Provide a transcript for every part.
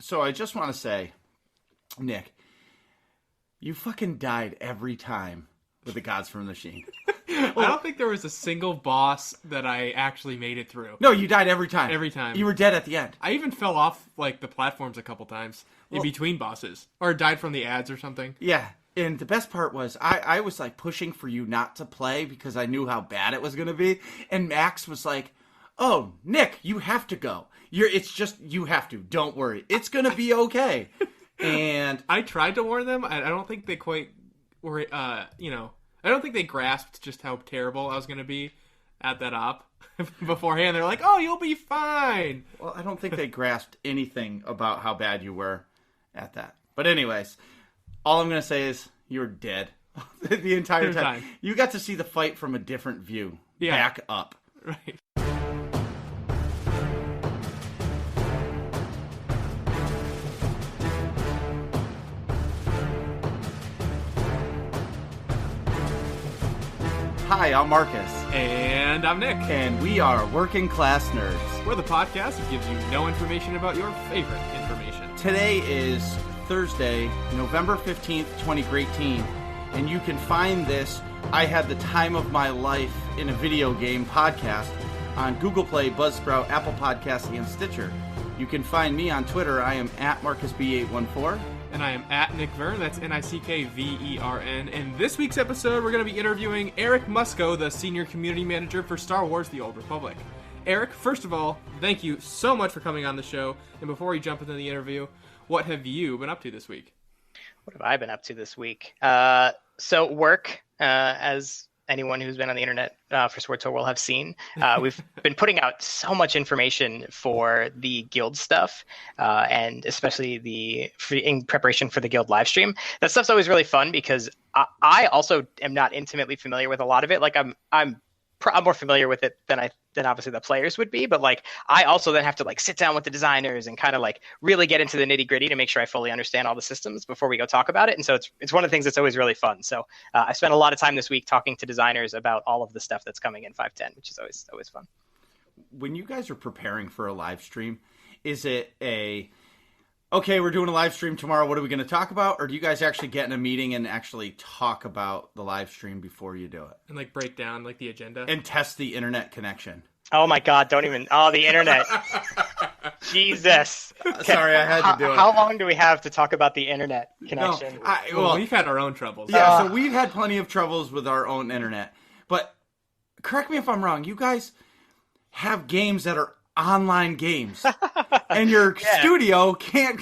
So I just want to say, Nick, you fucking died every time with the Gods from the Machine. I don't think there was a single boss that I actually made it through. No, you died every time. Every time. You were dead at the end. I even fell off like the platforms a couple times in between bosses. Or died from the ads or something. Yeah. And the best part was I was like pushing for you not to play because I knew how bad it was going to be. And Max was like, "Oh, Nick, you have to go. You have to. Don't worry. It's going to be okay." And I tried to warn them. I don't think they quite were, I don't think they grasped just how terrible I was going to be at that op beforehand. They're like, "Oh, you'll be fine." Well, I don't think they grasped anything about how bad you were at that. But anyways, all I'm going to say is you were dead the entire time. You got to see the fight from a different view. Yeah. Back up. Right. Hi, I'm Marcus. And I'm Nick. And we are Working Class Nerds. We're the podcast that gives you no information about your favorite information. Today is Thursday, November 15th, 2018, and you can find this I Had the Time of My Life in a Video Game podcast on Google Play, Buzzsprout, Apple Podcasts, and Stitcher. You can find me on Twitter. I am at MarcusB814. And I am at Nick Vern, that's Nickvern. And this week's episode, we're going to be interviewing Eric Musco, the Senior Community Manager for Star Wars The Old Republic. Eric, first of all, thank you so much for coming on the show. And before we jump into the interview, what have you been up to this week? What have I been up to this week? So work, as anyone who's been on the internet for Sword Tour will have seen. We've been putting out so much information for the guild stuff, and especially in preparation for the guild live stream. That stuff's always really fun because I also am not intimately familiar with a lot of it. Like I'm more familiar with it than obviously the players would be, but like I also then have to like sit down with the designers and kind of like really get into the nitty gritty to make sure I fully understand all the systems before we go talk about it. And so it's one of the things that's always really fun. So I spent a lot of time this week talking to designers about all of the stuff that's coming in 5.10, which is always fun. When you guys are preparing for a live stream, is it okay, we're doing a live stream tomorrow, what are we going to talk about? Or do you guys actually get in a meeting and actually talk about the live stream before you do it? And like break down like the agenda? And test the internet connection. Oh my God, the internet. Jesus. Sorry, I had to do it. How long do we have to talk about the internet connection? Well, we've had our own troubles. Yeah, so we've had plenty of troubles with our own internet. But correct me if I'm wrong, you guys have games that are online games. And your studio can't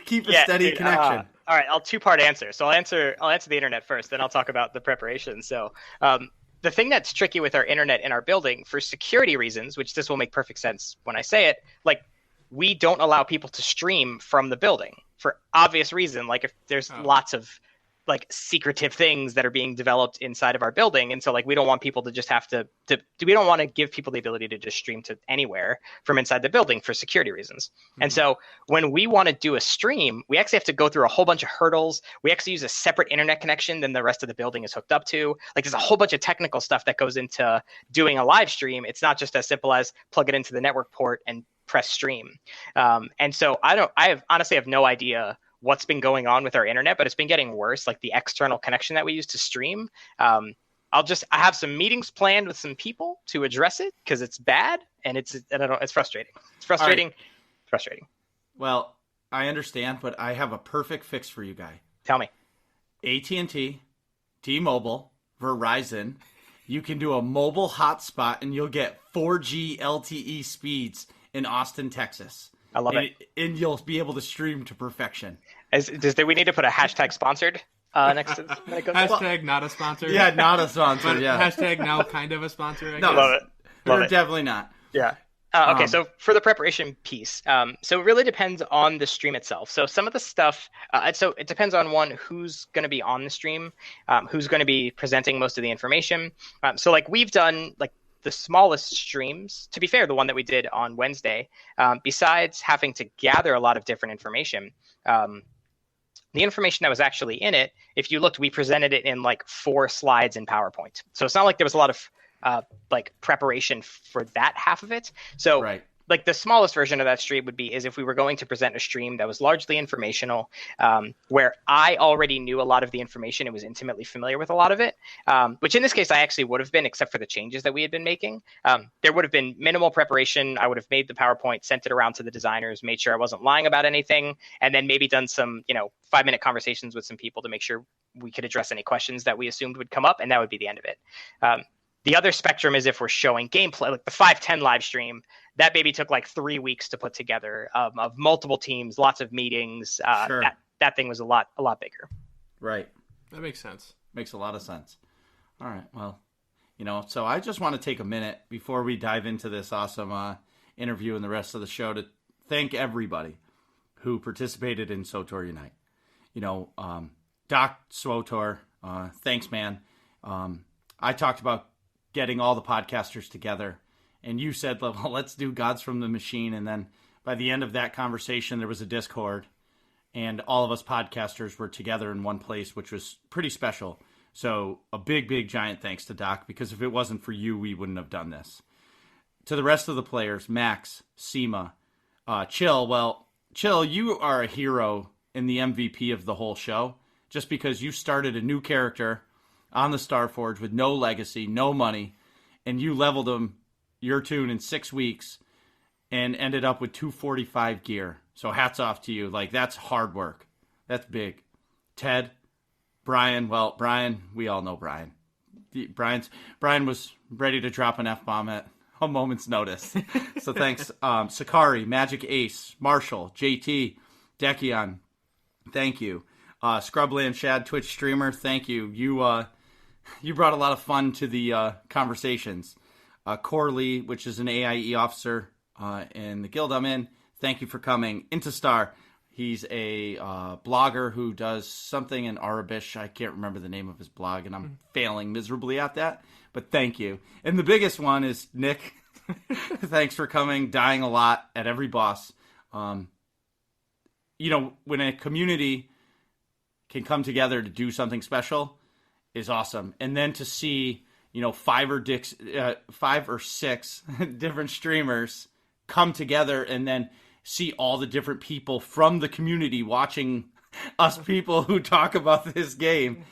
keep a steady connection. All right, I'll two-part answer. So I'll answer the internet first, then I'll talk about the preparation. So the thing that's tricky with our internet in our building, for security reasons, which this will make perfect sense when I say it, like we don't allow people to stream from the building for obvious reason. Like if there's lots of like secretive things that are being developed inside of our building. And so like, we don't want people to just have we don't want to give people the ability to just stream to anywhere from inside the building for security reasons. Mm-hmm. And so when we want to do a stream, we actually have to go through a whole bunch of hurdles. We actually use a separate internet connection than the rest of the building is hooked up to. Like there's a whole bunch of technical stuff that goes into doing a live stream. It's not just as simple as plug it into the network port and press stream. And so I honestly have no idea what's been going on with our internet, but it's been getting worse. Like the external connection that we use to stream. I have some meetings planned with some people to address it because it's bad and it's frustrating. It's frustrating. Right. Frustrating. Well, I understand, but I have a perfect fix for you guys. Tell me. AT&T, T-Mobile, Verizon. You can do a mobile hotspot and you'll get 4G LTE speeds in Austin, Texas. I love it. And you'll be able to stream to perfection. Do we need to put a hashtag sponsored next to this? Hashtag not a sponsor. Yeah, not a sponsor, yeah. Hashtag now kind of a sponsor, I guess. Love it. We're definitely not. Yeah. Okay, so for the preparation piece, so it really depends on the stream itself. So some of the stuff, so it depends on who's going to be on the stream, who's going to be presenting most of the information. So like we've done like the smallest streams, to be fair, the one that we did on Wednesday, besides having to gather a lot of different information, the information that was actually in it, if you looked, we presented it in like 4 slides in PowerPoint. So it's not like there was a lot of like preparation for that half of it. So like the smallest version of that stream would be is if we were going to present a stream that was largely informational, where I already knew a lot of the information and was intimately familiar with a lot of it, which in this case I actually would have been, except for the changes that we had been making. There would have been minimal preparation. I would have made the PowerPoint, sent it around to the designers, made sure I wasn't lying about anything, and then maybe done some, 5-minute conversations with some people to make sure we could address any questions that we assumed would come up, and that would be the end of it. The other spectrum is if we're showing gameplay, like the 510 live stream, that baby took like 3 weeks to put together, of multiple teams, lots of meetings. Sure. That thing was a lot bigger. Right. That makes sense. Makes a lot of sense. All right. Well, so I just want to take a minute before we dive into this awesome interview and the rest of the show to thank everybody who participated in SWTOR Unite. Doc SWTOR, thanks, man. I talked about getting all the podcasters together, and you said, well, let's do Gods from the Machine. And then by the end of that conversation, there was a Discord, and all of us podcasters were together in one place, which was pretty special. So a big, big, giant thanks to Doc, because if it wasn't for you, we wouldn't have done this. To the rest of the players, Max, Seema, Chill. Well, Chill, you are a hero in the MVP of the whole show, just because you started a new character on the Starforge with no legacy, no money, and you leveled him, your tune, in 6 weeks and ended up with 245 gear. So hats off to you. Like, that's hard work. That's big. Ted, Brian, well, Brian, we all know Brian. Brian was ready to drop an F-bomb at a moment's notice. So thanks. Sakari, Magic Ace, Marshall, JT, Dekion, thank you. Scrubland Shad, Twitch streamer, thank you. You brought a lot of fun to the conversations. Corley, which is an AIE officer in the guild I'm in, thank you for coming. Intastar, he's a blogger who does something in Arabish. I can't remember the name of his blog, and I'm failing miserably at that. But thank you. And the biggest one is Nick. Thanks for coming, dying a lot at every boss. When a community can come together to do something special is awesome. And then to see, 5 or 6 different streamers come together and then see all the different people from the community watching us people who talk about this game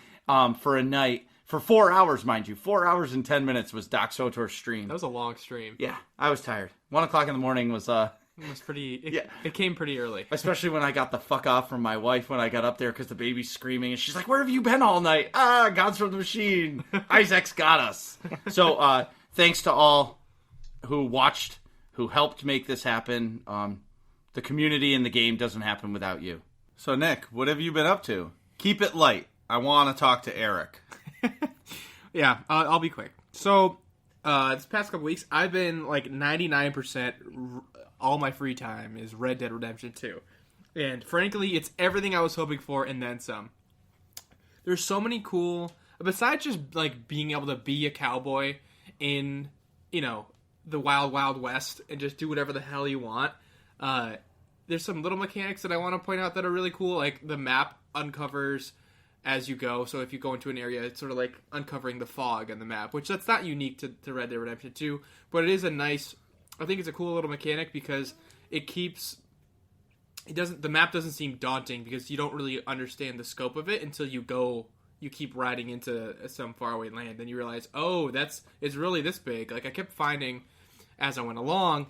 for a night. For 4 hours, mind you. 4 hours and 10 minutes was Doc SWTOR's stream. That was a long stream. Yeah, I was tired. 1 o'clock in the morning was... It was pretty... It came pretty early. Especially when I got the fuck off from my wife when I got up there because the baby's screaming. And she's like, where have you been all night? Gods from the Machine. Isaac's got us. So thanks to all who watched, who helped make this happen. The community and the game doesn't happen without you. So, Nick, what have you been up to? Keep it light. I want to talk to Eric. Yeah, I'll be quick. So, this past couple weeks, I've been like 99%... all my free time is Red Dead Redemption 2. And frankly, it's everything I was hoping for and then some. There's so many cool... Besides just like being able to be a cowboy in, the wild, wild west and just do whatever the hell you want, there's some little mechanics that I want to point out that are really cool. Like the map uncovers as you go. So if you go into an area, it's sort of like uncovering the fog on the map, which that's not unique to Red Dead Redemption 2, but it is a nice... I think it's a cool little mechanic because the map doesn't seem daunting because you don't really understand the scope of it until you keep riding into some faraway land and you realize, oh, it's really this big. Like I kept finding as I went along,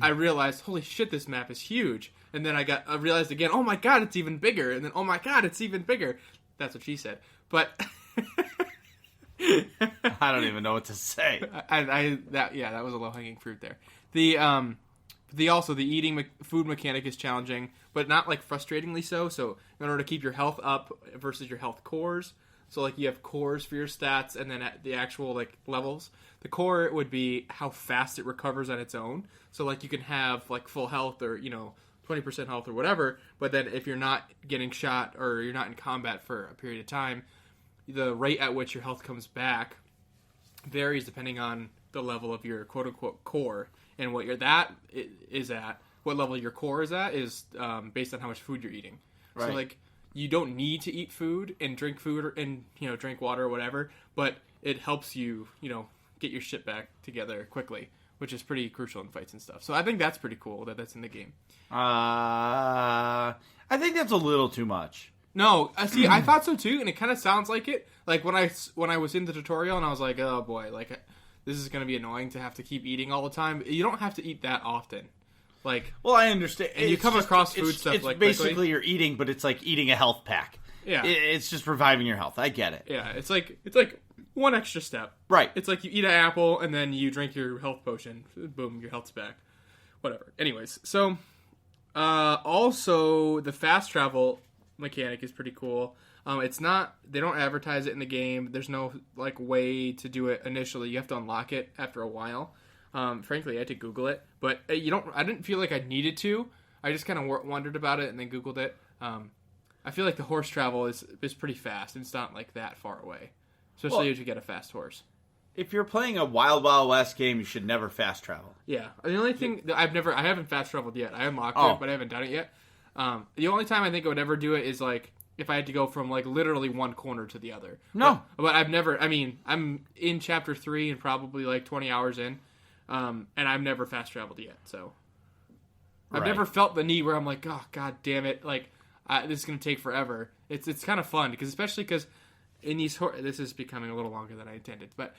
I realized, holy shit, this map is huge. And then I realized again, oh my god, it's even bigger. And then, oh my god, it's even bigger. That's what she said. But I don't even know what to say. That was a low hanging fruit there. The eating food mechanic is challenging, but not like frustratingly so. So in order to keep your health up versus your health cores, so like you have cores for your stats, and then at the actual like levels, the core would be how fast it recovers on its own. So like you can have like full health or 20% health or whatever, but then if you're not getting shot or you're not in combat for a period of time, the rate at which your health comes back varies depending on the level of your quote-unquote core, and what what level your core is at is based on how much food you're eating. Right. So like you don't need to eat food and drink drink water or whatever, but it helps you get your shit back together quickly. which is pretty crucial in fights and stuff. So I think that's pretty cool that that's in the game. I think that's a little too much. No, see, I thought so too, and it kind of sounds like it. Like when I was in the tutorial, and I was like, oh boy, like this is going to be annoying to have to keep eating all the time. You don't have to eat that often. Like, well, I understand. And you come across food stuff it's like basically quickly. you're eating, but it's like eating a health pack. Yeah, it's just reviving your health. I get it. Yeah, it's like one extra step. Right. It's like you eat an apple and then you drink your health potion. Boom, your health's back. Whatever. Anyways, so also the fast travel mechanic is pretty cool. It's not, they don't advertise it in the game. There's no like way to do it initially. You have to unlock it after a while. Frankly, I had to Google it, but I didn't feel like I needed to. I just kind of wondered about it and then Googled it. I feel like the horse travel is pretty fast. It's not like that far away, especially if you get a fast horse. If you're playing a Wild Wild West game, you should never fast travel. Yeah, the only thing that I haven't fast traveled yet. I unlocked it, but I haven't done it yet. The only time I think I would ever do it is like if I had to go from like literally one corner to the other. No, but I've never. I mean, I'm in chapter 3 and probably like 20 hours in, and I've never fast traveled yet. So I've never felt the need where I'm like, oh god damn it, like this is gonna take forever. It's kind of fun especially because in these this is becoming a little longer than I intended, but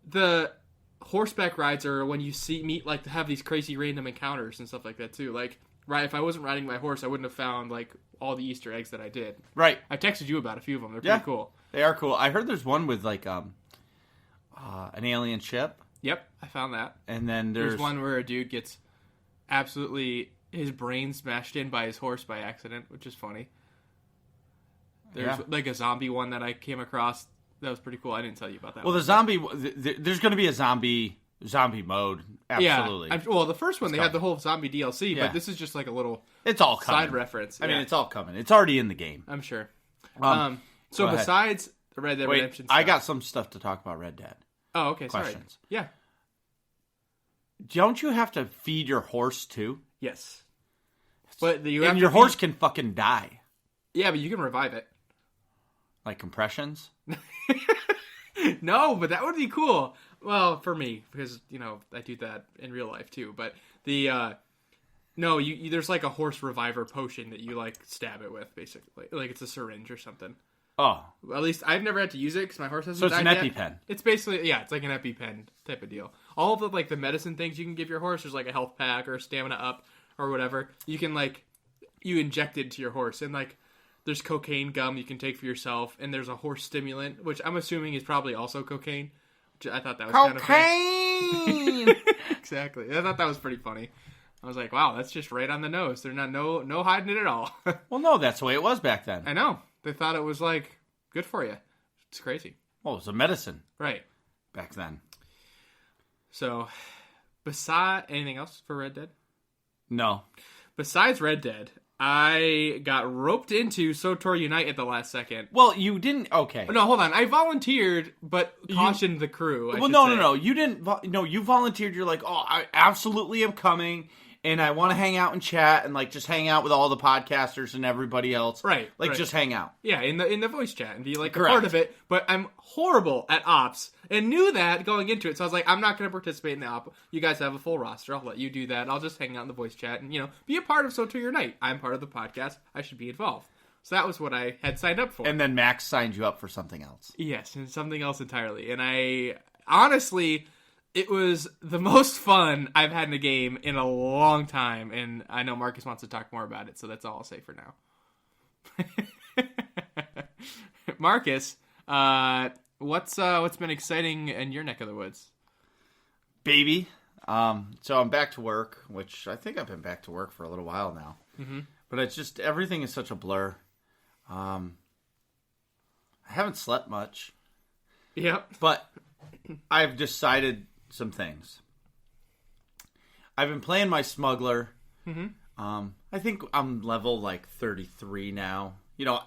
the horseback rides are when you meet like to have these crazy random encounters and stuff like that too. Like, right, if I wasn't riding my horse, I wouldn't have found like all the Easter eggs that I did. Right. I texted you about a few of them. They're pretty cool. They are cool. I heard there's one with like an alien ship. Yep, I found that. And then there's one where a dude gets absolutely his brain smashed in by his horse by accident, which is funny. There's like a zombie one that I came across that was pretty cool. I didn't tell you about that. Well, the zombie, there's going to be a zombie mode. Absolutely. Yeah. Well, the first one they had the whole zombie DLC, but this is just like a little it's all coming. Side reference. I mean, it's all coming. It's already in the game. I'm sure. So besides the Red Dead Redemption stuff, I got some stuff to talk about Red Dead. Oh, okay. Questions. Sorry. Yeah. Don't you have to feed your horse too? Yes. But your horse can fucking die. Yeah, but you can revive it. Like compressions? No, but that would be cool. Well, for me, because, I do that in real life too. But no, there's like a horse reviver potion that you like stab it with, basically. Like it's a syringe or something. Oh. At least I've never had to use it because my horse hasn't died yet. So it's an EpiPen. It's basically, it's like an EpiPen type of deal. All of the medicine things you can give your horse, there's like a health pack or a stamina up or whatever. You can you inject it to your horse. And there's cocaine gum you can take for yourself. And there's a horse stimulant, which I'm assuming is probably also cocaine. Which I thought that was kind of funny. Exactly. I thought that was pretty funny. I was like, wow, that's just right on the nose. They're not no hiding it at all. Well, no, that's the way it was back then. I know. They thought it was good for you. It's crazy. Well, it was a medicine. Right. Back then. So, besides anything else for Red Dead? No. Besides Red Dead, I got roped into SWTOR Unite at the last second. Well, you didn't. Okay. No, hold on. I volunteered, but cautioned the crew. No. You didn't. No, you volunteered. You're like, oh, I absolutely am coming, and I want to hang out and chat and just hang out with all the podcasters and everybody else. Right. Just hang out. Yeah, in the voice chat and be a part of it. But I'm horrible at ops and knew that going into it. So I was like, I'm not going to participate in the op. You guys have a full roster. I'll let you do that. I'll just hang out in the voice chat and be a part of SWTOR Unite. I'm part of the podcast. I should be involved. So that was what I had signed up for. And then Max signed you up for something else. Yes, and something else entirely. And I honestly, it was the most fun I've had in a game in a long time, and I know Marcus wants to talk more about it, so that's all I'll say for now. Marcus, what's been exciting in your neck of the woods? Baby. So I'm back to work, which I think I've been back to work for a little while now. Mm-hmm. But it's just, everything is such a blur. I haven't slept much. Yep. But I've decided some things. I've been playing my smuggler. Mm-hmm. I think I'm level 33 now.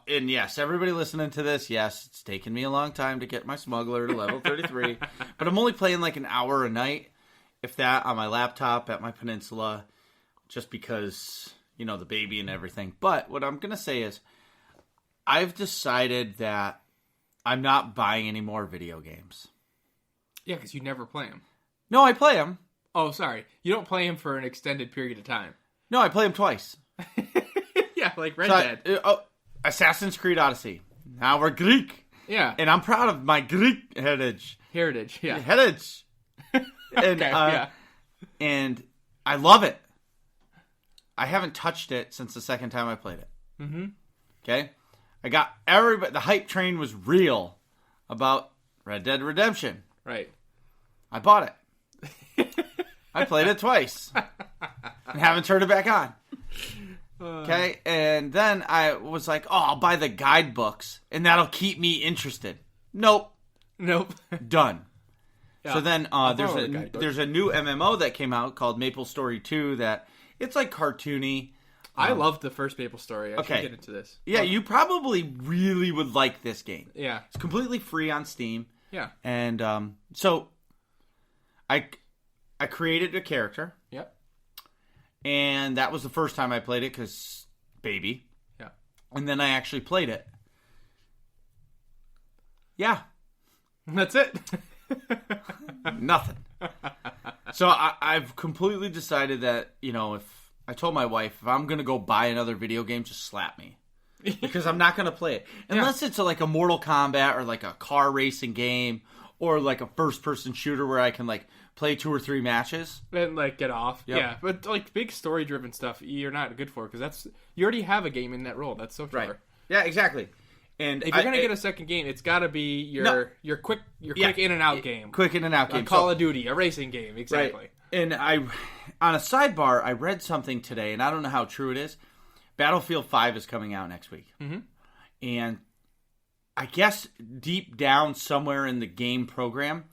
And yes, everybody listening to this, yes, it's taken me a long time to get my smuggler to level 33. But I'm only playing an hour a night, if that, on my laptop at my peninsula, just because, the baby and everything. But what I'm going to say is, I've decided that I'm not buying any more video games. Yeah, because you never play them. No, I play them. Oh, sorry. You don't play them for an extended period of time. No, I play them twice. Yeah, like Red Dead. Assassin's Creed Odyssey. Now we're Greek. Yeah. And I'm proud of my Greek heritage. Heritage, yeah. Heritage. And, yeah. And I love it. I haven't touched it since the second time I played it. Mm-hmm. Okay? I got everybody. The hype train was real about Red Dead Redemption. Right. I bought it. I played it twice. And haven't turned it back on. Okay? And then I was like, oh, I'll buy the guidebooks, and that'll keep me interested. Nope. Done. Yeah. So then there's a new MMO that came out called Maple Story 2 that it's like cartoony. I loved the first Maple Story. I should get into this. Yeah, you probably really would like this game. Yeah. It's completely free on Steam. Yeah. And so I created a character. Yep. And that was the first time I played it because baby. Yeah. And then I actually played it. Yeah. That's it. Nothing. So I've completely decided that, if I told my wife, if I'm going to go buy another video game, just slap me. Because I'm not going to play it. Unless it's like a Mortal Kombat or like a car racing game or like a first-person shooter where I can like play 2 or 3 matches. And like get off. Yep. Yeah, but like big story-driven stuff, you're not good for because you already have a game in that role. That's so sure. Right. Yeah, exactly. And if you're gonna get a second game, it's got to be your quick in and out game. Quick in and out game. Call of Duty, a racing game, exactly. Right. And on a sidebar, I read something today, and I don't know how true it is. Battlefield 5 is coming out next week, and I guess deep down somewhere in the game program,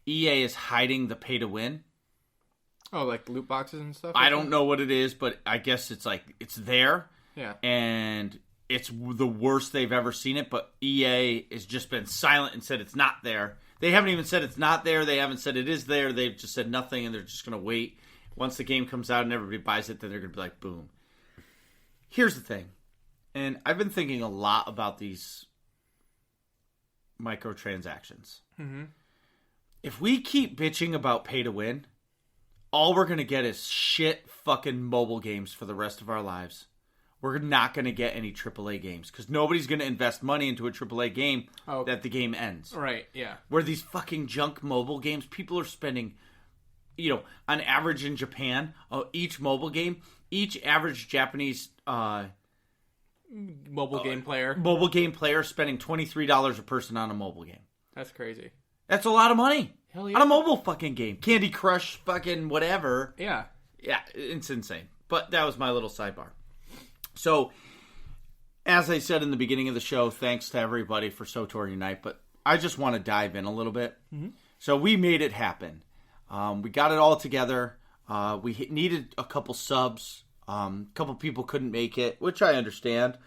EA is hiding the pay to win. Oh, like loot boxes and stuff. I don't know what it is, but I guess it's like it's there. Yeah, and it's the worst they've ever seen it, but EA has just been silent and said it's not there. They haven't even said it's not there. They haven't said it is there. They've just said nothing, and they're just going to wait. Once the game comes out and everybody buys it, then they're going to be like, boom. Here's the thing, and I've been thinking a lot about these microtransactions. Mm-hmm. If we keep bitching about pay to win, all we're going to get is shit fucking mobile games for the rest of our lives. We're not going to get any AAA games because nobody's going to invest money into a AAA game that the game ends. Right, yeah. Where these fucking junk mobile games, people are spending, on average in Japan, each mobile game, each average Japanese mobile game player spending $23 a person on a mobile game. That's crazy. That's a lot of money. Hell yeah. On a mobile fucking game. Candy Crush fucking whatever. Yeah. Yeah, it's insane. But that was my little sidebar. So, as I said in the beginning of the show, thanks to everybody for SOTOR Unite, but I just want to dive in a little bit. Mm-hmm. So, we made it happen. We got it all together. We needed a couple subs. A couple people couldn't make it, which I understand.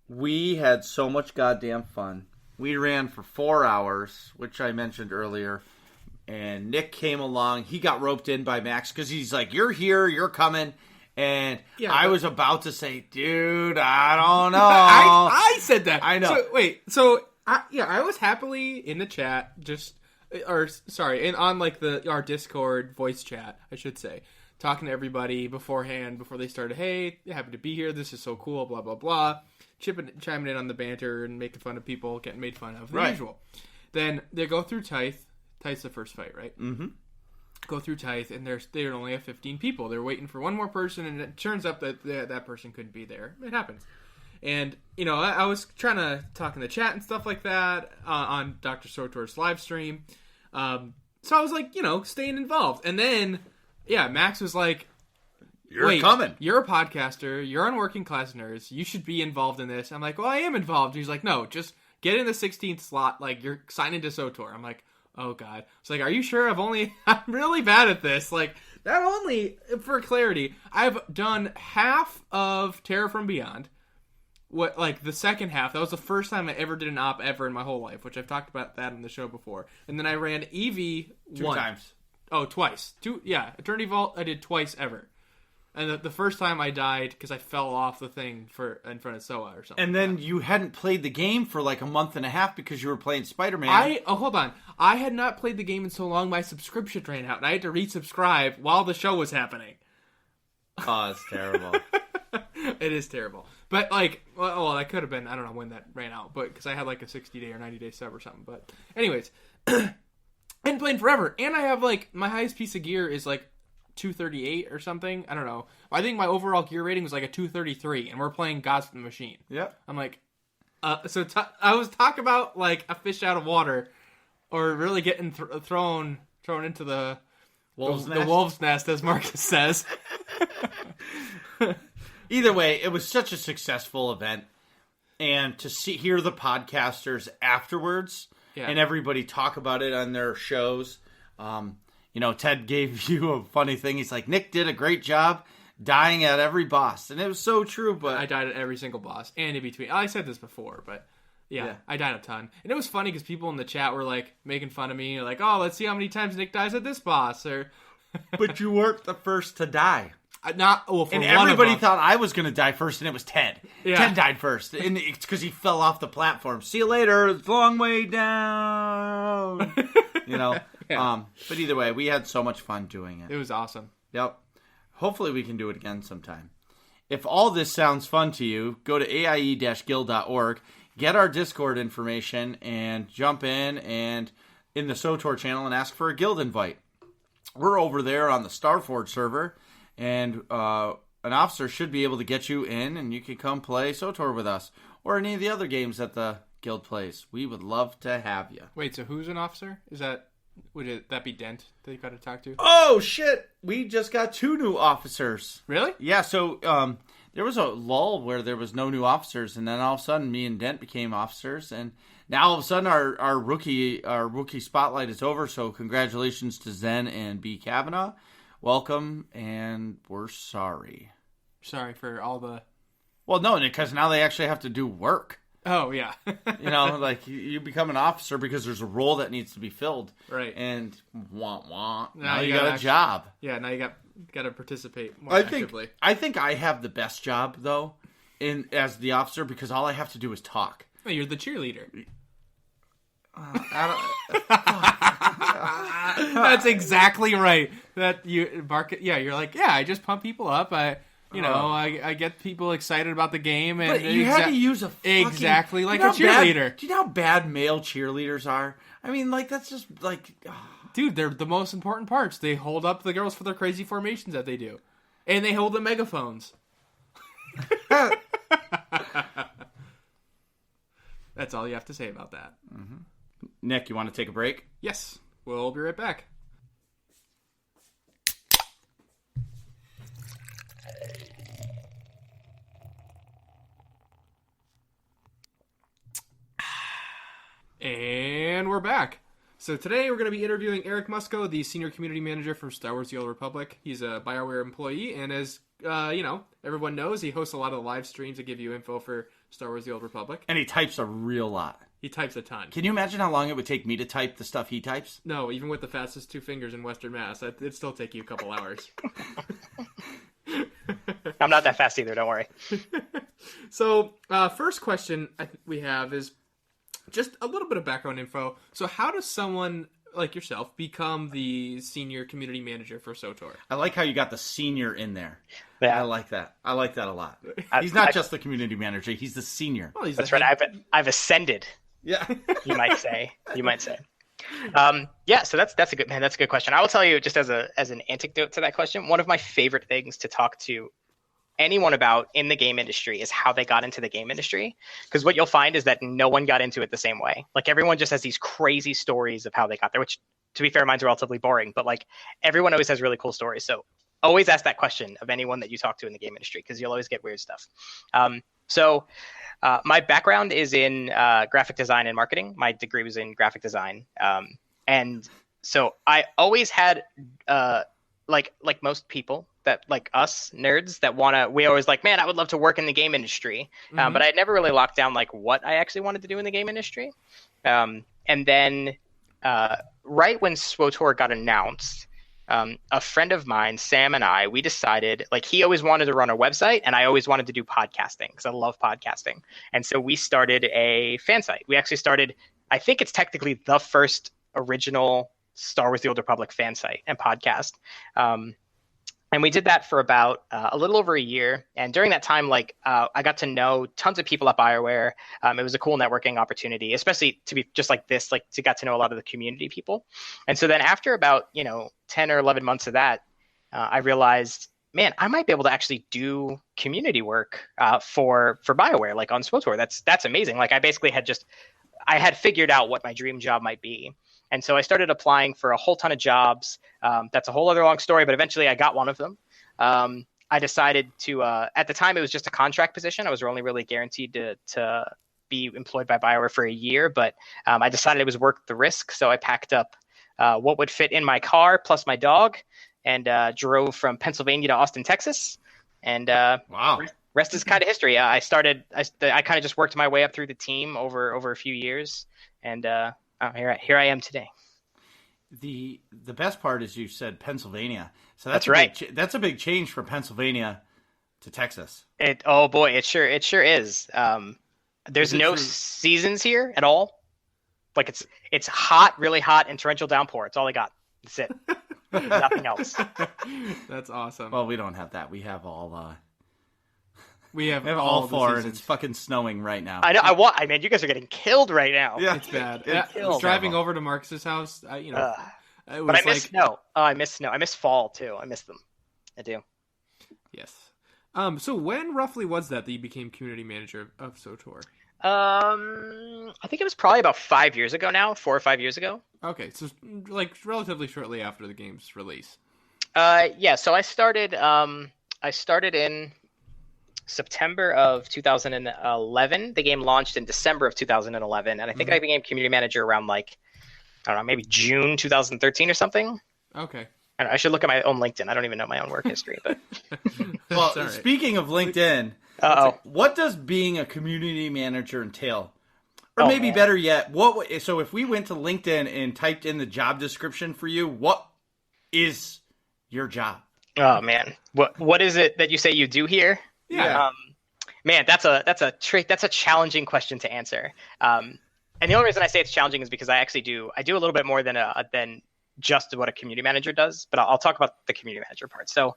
We had so much goddamn fun. We ran for 4 hours, which I mentioned earlier. And Nick came along. He got roped in by Max because he's like, you're here, you're coming. And I was about to say, dude, I don't know. I said that. I know. So, wait, I was happily in the chat, on like our Discord voice chat, I should say, talking to everybody beforehand, before they started, hey, happy to be here, this is so cool, blah, blah, blah, chiming in on the banter and making fun of people getting made fun of, the usual. Then they go through Tithe. Tithe's the first fight, right? Mm-hmm. Go through Tithe, and they only have 15 people. They're waiting for one more person, and it turns up that that person couldn't be there. It happens. And, I was trying to talk in the chat and stuff like that on Dr. SOTOR's live stream. So I was like, staying involved. And then, Max was like, You're coming. You're a podcaster. You're on Working Class Nerds. You should be involved in this. I'm like, well, I am involved. He's like, no, just get in the 16th slot. Like, you're signing to SOTOR. I'm like, oh, God. It's like, are you sure? I'm really bad at this. Like, not only, for clarity, I've done half of Terra from Beyond. The second half, that was the first time I ever did an op ever in my whole life, which I've talked about that in the show before. And then I ran EV 2 times. Oh, twice. Eternity Vault I did twice ever. And the first time I died because I fell off the thing in front of Soa or something. And then you hadn't played the game for like a month and a half because you were playing Spider-Man. Hold on. I had not played the game in so long, my subscription ran out, and I had to resubscribe while the show was happening. Oh, it's terrible. It is terrible. But, like, well, that could have been, I don't know when that ran out, but because I had like a 60-day or 90-day sub or something. But, anyways, I hadn't played forever. And I have, like, my highest piece of gear is, like, 238 or something. I don't know. I think my overall gear rating was like a 233, and we're playing Gods from the Machine. Yep. I'm like, I was talking about, like, a fish out of water, or really getting thrown into the wolf's nest, as Marcus says. Either way, it was such a successful event, and to hear the podcasters afterwards and everybody talk about it on their shows. Ted gave you a funny thing. He's like, Nick did a great job dying at every boss, and it was so true. But I died at every single boss, and in between. I said this before, but yeah, I died a ton, and it was funny because people in the chat were like making fun of me, like, "Oh, let's see how many times Nick dies at this boss." Or, but you weren't the first to die. And everybody thought I was going to die first, and it was Ted. Yeah. Ted died first, and it's because he fell off the platform. See you later. It's a long way down. Yeah. But either way, we had so much fun doing it. It was awesome. Yep. Hopefully we can do it again sometime. If all this sounds fun to you, go to aie-guild.org, get our Discord information, and jump in the SOTOR channel and ask for a guild invite. We're over there on the Starforge server, and an officer should be able to get you in, and you can come play SOTOR with us, or any of the other games that the guild plays. We would love to have you. Wait, so who's an officer? Would that be Dent that you got to talk to? Oh, shit! We just got 2 new officers. Really? Yeah, so there was a lull where there was no new officers, and then all of a sudden me and Dent became officers, and now all of a sudden our rookie spotlight is over, so congratulations to Zen and B. Kavanaugh. Welcome, and we're sorry. Sorry for all the... Well, no, because now they actually have to do work. Oh, yeah. Like you become an officer because there's a role that needs to be filled. Right. And now you got a job. Yeah, now you got to participate more actively. I think I have the best job, though, as the officer, because all I have to do is talk. Oh, you're the cheerleader. That's exactly right. That you market. Yeah, you're like, I just pump people up. I get people excited about the game, and but you had to use a fucking, exactly like a cheerleader. Do you know how bad male cheerleaders are? I mean, like that's just like, dude, they're the most important parts. They hold up the girls for their crazy formations that they do, and they hold the megaphones. That's all you have to say about that. Mm-hmm. Nick, you want to take a break? Yes, we'll be right back. And we're back. So today we're going to be interviewing Eric Musco, the Senior Community Manager for Star Wars The Old Republic. He's a BioWare employee, and as everyone knows, he hosts a lot of the live streams that give you info for Star Wars The Old Republic. And he types a real lot. He types a ton. Can you imagine how long it would take me to type the stuff he types? No, even with the fastest 2 fingers in Western Mass, it'd still take you a couple hours. I'm not that fast either, don't worry. So, first question we have is just a little bit of background info. So how does someone like yourself become the Senior Community Manager for SOTOR? I like how you got the senior in there. Yeah. I like that. I like that a lot. He's not just the community manager. He's the senior. Well, that's right. I've ascended. Yeah. You might say. So that's a good question. I will tell you, just as an anecdote to that question, one of my favorite things to talk to anyone about in the game industry is how they got into the game industry. Because what you'll find is that no one got into it the same way. Like everyone just has these crazy stories of how they got there, which to be fair, mine's relatively boring, but like everyone always has really cool stories. So always ask that question of anyone that you talk to in the game industry, because you'll always get weird stuff. My background is in graphic design and marketing. My degree was in graphic design. And so I always had, like most people that like us nerds that we always like, man, I would love to work in the game industry. Mm-hmm. But I had never really locked down like what I actually wanted to do in the game industry. And then right when SWTOR got announced, a friend of mine, Sam, and we decided, like, he always wanted to run a website, and I always wanted to do podcasting because I love podcasting. And so we started a fan site. We actually started, I think it's technically the first original Star Wars: The Old Republic fan site and podcast. And we did that for about a little over a year. And during that time, I got to know tons of people at BioWare. It was a cool networking opportunity, especially to be just like this, like to get to know a lot of the community people. And so then after about, 10 or 11 months of that, I realized, man, I might be able to actually do community work for BioWare, like on SWTOR. That's amazing. Like I basically I had figured out what my dream job might be. And so I started applying for a whole ton of jobs. That's a whole other long story, but eventually I got one of them. I decided to, at the time, it was just a contract position. I was only really guaranteed to be employed by BioWare for a year, but I decided it was worth the risk. So I packed up what would fit in my car plus my dog and drove from Pennsylvania to Austin, Texas. And wow. Rest is kind of history. I kind of just worked my way up through the team over a few years. And here I am today. The best part is you said Pennsylvania, so that's right. That's a big change from Pennsylvania to Texas. It sure is. There's no seasons here at all. Like it's hot, really hot, and torrential downpour. It's all I got. That's it. Nothing else. That's awesome. Well, we don't have that. We have all. We have all four, and it's fucking snowing right now. I know. I mean, you guys are getting killed right now. Yeah, it's bad. I was driving over to Marcus's house. But I miss snow. Oh, I miss snow. I miss fall too. I miss them. I do. Yes. So when roughly was that you became community manager of SWTOR? I think it was probably about 5 years ago now, 4 or 5 years ago. Okay, so like relatively shortly after the game's release. Yeah. So I started in September of 2011. The game launched in December of 2011, and I think I became community manager around I don't know, maybe June 2013 or something. Okay. I should look at my own LinkedIn. I don't even know my own work history, but. Well, right. Speaking of LinkedIn, what does being a community manager entail? Or maybe better yet, so if we went to LinkedIn and typed in the job description for you, what is your job? Oh man, what is it that you say you do here? Yeah. Man, that's a challenging question to answer. And the only reason I say it's challenging is because I do a little bit more than just what a community manager does. But I'll talk about the community manager part. So,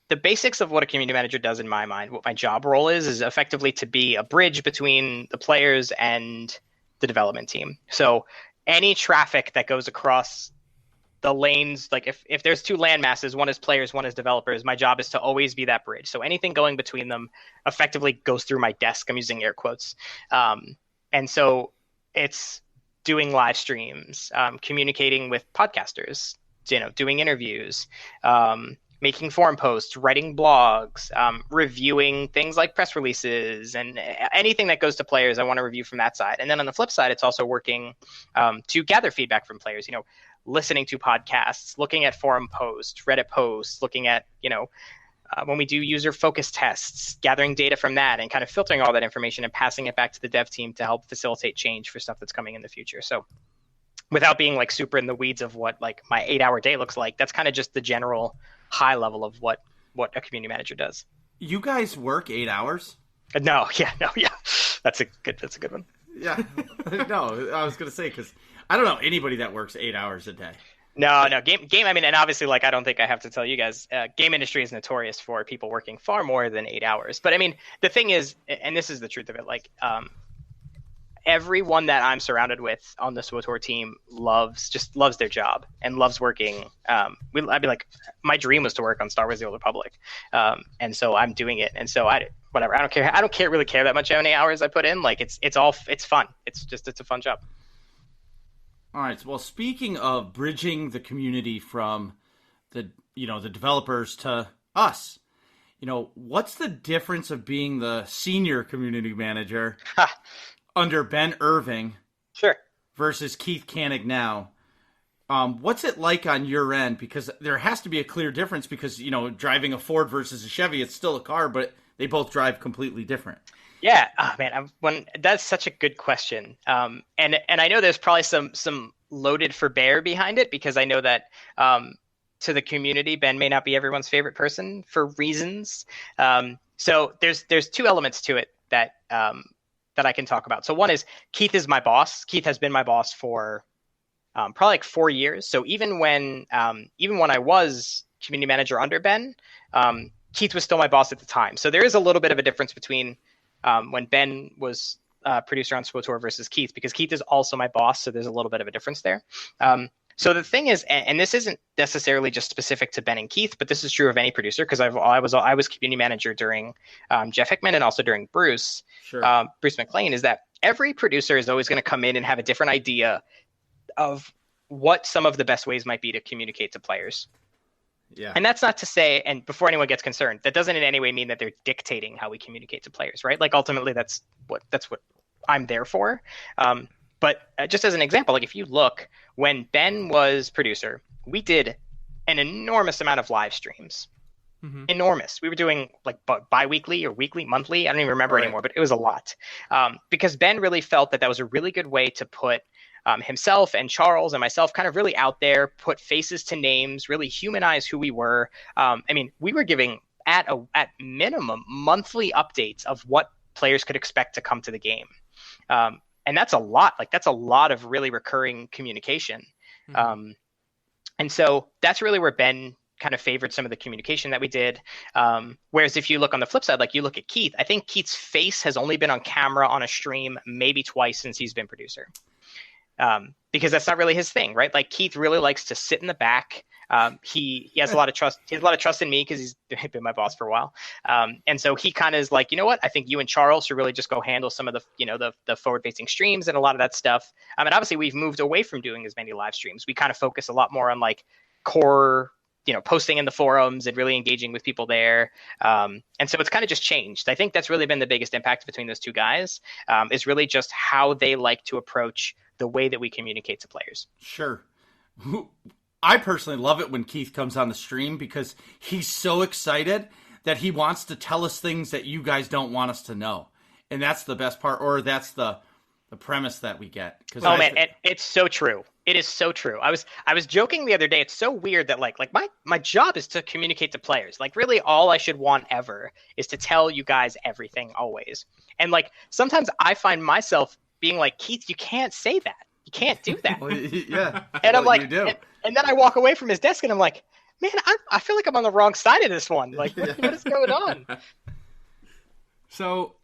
the basics of what a community manager does in my mind, what my job role is effectively to be a bridge between the players and the development team. So, any traffic that goes across the lanes, like if there's two land masses, one is players, one is developers, my job is to always be that bridge. So anything going between them effectively goes through my desk. I'm using air quotes. And so it's doing live streams, communicating with podcasters, doing interviews, making forum posts, writing blogs, reviewing things like press releases, and anything that goes to players, I want to review from that side. And then on the flip side, it's also working to gather feedback from players, listening to podcasts, looking at forum posts, Reddit posts, looking at, when we do user focus tests, gathering data from that and kind of filtering all that information and passing it back to the dev team to help facilitate change for stuff that's coming in the future. So without being super in the weeds of what my 8-hour day looks like, that's kind of just the general high level of what a community manager does. You guys work 8 hours? No. That's a good one. Yeah. No, I was going to say, because I don't know anybody that works 8 hours a day. No. Game. I mean, and obviously, I don't think I have to tell you guys, game industry is notorious for people working far more than 8 hours. But I mean, the thing is, and this is the truth of it, everyone that I'm surrounded with on the SWTOR team loves their job and loves working. I'd be like, my dream was to work on Star Wars: The Old Republic, and so I'm doing it. And so whatever. I don't care. I don't really care that much how many hours I put in. It's fun. It's a fun job. All right. Well, speaking of bridging the community from the developers to us, what's the difference of being the senior community manager under Ben Irving, sure, versus Keith Koenig now? What's it like on your end? Because there has to be a clear difference because, driving a Ford versus a Chevy, it's still a car, but they both drive completely different. Yeah, oh man, that's such a good question. And I know there's probably some loaded for bear behind it because I know that to the community, Ben may not be everyone's favorite person for reasons. So there's two elements to it that that I can talk about. So one is Keith is my boss. Keith has been my boss for probably like 4 years. So even when I was community manager under Ben, Keith was still my boss at the time. So there is a little bit of a difference between when Ben was producer on SWOTOR versus Keith, because Keith is also my boss. So there's a little bit of a difference there. So the thing is, and this isn't necessarily just specific to Ben and Keith, but this is true of any producer, because I was community manager during Jeff Hickman and also during Bruce. Sure. Bruce McLean, is that every producer is always going to come in and have a different idea of what some of the best ways might be to communicate to players. Yeah. And that's not to say, and before anyone gets concerned, that doesn't in any way mean that they're dictating how we communicate to players, right? Like ultimately that's what I'm there for. But just as an example, like if you look, when Ben was producer, we did an enormous amount of live streams. Mm-hmm. Enormous. We were doing like bi-weekly or weekly, monthly. I don't even remember anymore, but it was a lot. Because Ben really felt that was a really good way to put himself and Charles and myself kind of really out there, put faces to names, really humanize who we were. I mean, we were giving at minimum monthly updates of what players could expect to come to the game. And that's a lot. Like that's a lot of really recurring communication. Mm-hmm. And so that's really where Ben kind of favored some of the communication that we did. Whereas if you look on the flip side, like you look at Keith, I think Keith's face has only been on camera on a stream maybe twice since he's been producer. Because that's not really his thing, right? Like Keith really likes to sit in the back. He has a lot of trust. He has a lot of trust in me because he's been my boss for a while. And so he kind of is like, you know what? I think you and Charles should really just go handle some of the forward-facing streams and a lot of that stuff. And obviously we've moved away from doing as many live streams. We kind of focus a lot more on like core, posting in the forums and really engaging with people there. And so it's kind of just changed. I think that's really been the biggest impact between those two guys, is really just how they like to approach the way that we communicate to players. Sure. I personally love it when Keith comes on the stream because he's so excited that he wants to tell us things that you guys don't want us to know. And that's the best part, or that's the premise that we get. Man, it's so true. It is so true. I was joking the other day. It's so weird that like my job is to communicate to players. Like really all I should want ever is to tell you guys everything always. And like sometimes I find myself being like, Keith, you can't say that. You can't do that. Well, yeah. And I'm like, you do. And then I walk away from his desk and I'm like, man, I feel like I'm on the wrong side of this one. Like, what is going on? So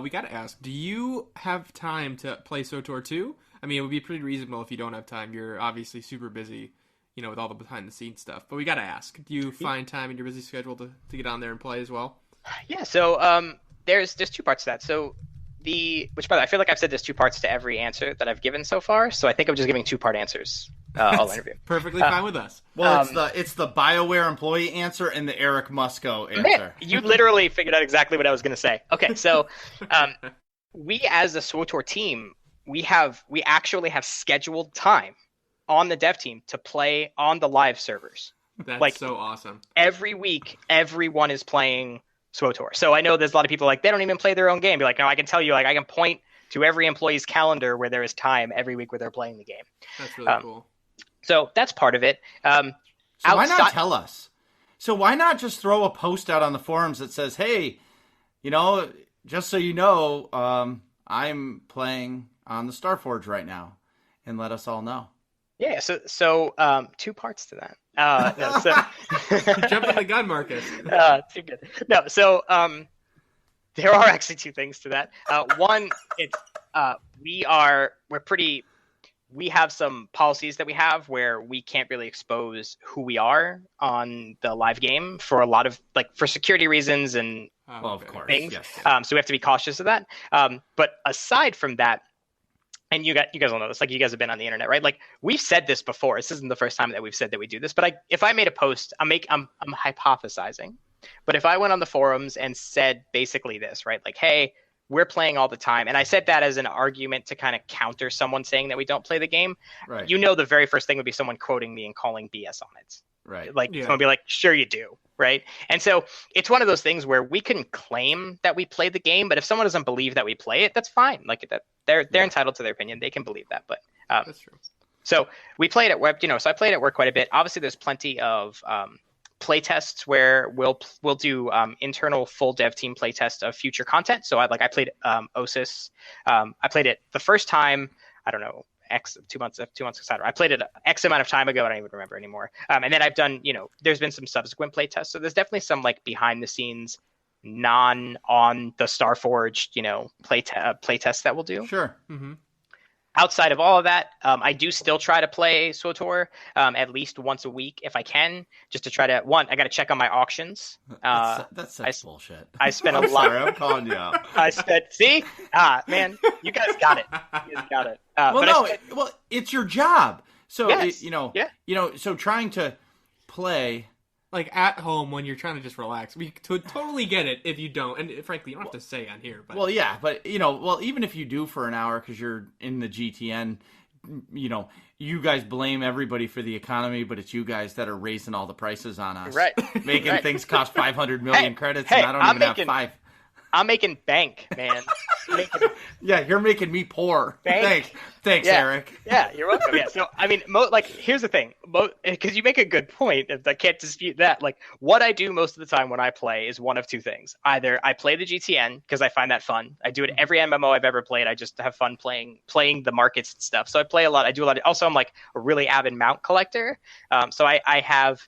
we got to ask, do you have time to play SWTOR 2? I mean, it would be pretty reasonable if you don't have time. You're obviously super busy, with all the behind-the-scenes stuff. But we got to ask, do you find time in your busy schedule to get on there and play as well? Yeah, so there's two parts to that. So which by the way, I feel like I've said there's two parts to every answer that I've given so far. So I think I'm just giving 2-part answers all interview. Perfectly fine with us. Well, it's the BioWare employee answer and the Eric Musco answer. Man, you literally figured out exactly what I was going to say. Okay, so we as a SWTOR team, we actually have scheduled time on the dev team to play on the live servers. That's so awesome. Every week, everyone is playing SWTOR. So I know there's a lot of people like they don't even play their own game. Be like, no, I can tell you, like I can point to every employee's calendar where there is time every week where they're playing the game. That's really cool. So that's part of it. So why not tell us? So why not just throw a post out on the forums that says, hey, just so you know, I'm playing on the Starforge right now, and let us all know. Yeah, so 2 parts to that. Jumping the gun, Marcus. Too good. No, so there are actually 2 things to that. One, it's we have some policies that we have where we can't really expose who we are on the live game for a lot of for security reasons and of course, things. Yes. So we have to be cautious of that. But aside from that, and you guys will know this, like you guys have been on the internet, right? Like we've said this before. This isn't the first time that we've said that we do this, but if I made a post, I'm hypothesizing. But if I went on the forums and said basically this, right? Like, hey, we're playing all the time. And I said that as an argument to kind of counter someone saying that we don't play the game. Right. The very first thing would be someone quoting me and calling BS on it. Right. Like someone would be like, sure you do. right? And so it's one of those things where we can claim that we played the game, but if someone doesn't believe that we play it, that's fine. Like that, they're entitled to their opinion. They can believe that, but That's true. so we played at web, so I played at work quite a bit. Obviously, there's plenty of play tests where we'll do internal full dev team play tests of future content. So I played OSIS. I played it the first time, I don't know, two months, etc. I played it X amount of time ago. I don't even remember anymore. And then I've done, there's been some subsequent play tests. So there's definitely some like behind the scenes, non on the Starforged, play tests that we'll do. Sure. Mm-hmm. Outside of all of that, I do still try to play SWTOR at least once a week if I can, just to try to, I got to check on my auctions. That's such bullshit. I spent a I'm lot. sorry, I'm calling you out. See? Man, you guys got it. You guys got it. Well, it's your job. So, Yes. so trying to play. Like at home when you're trying to just relax. We totally get it if you don't. And frankly, you don't have to say on here. But Well, yeah, but, even if you do for an hour because you're in the GTN, you guys blame everybody for the economy, but it's you guys that are raising all the prices on us. Right. Making Right. things cost 500 million credits, hey, and I don't I'm even have making- 5. I'm making bank, man. Yeah, you're making me poor. Bank. Thanks, Yeah. Eric. Yeah, you're welcome. Yeah. So, I mean, here's the thing, because you make a good point. I can't dispute that. Like, what I do most of the time when I play is one of two things. Either I play the GTN because I find that fun. I do it every MMO I've ever played. I just have fun playing the markets and stuff. So I play a lot. I do a lot. Also, I'm like a really avid mount collector. So I have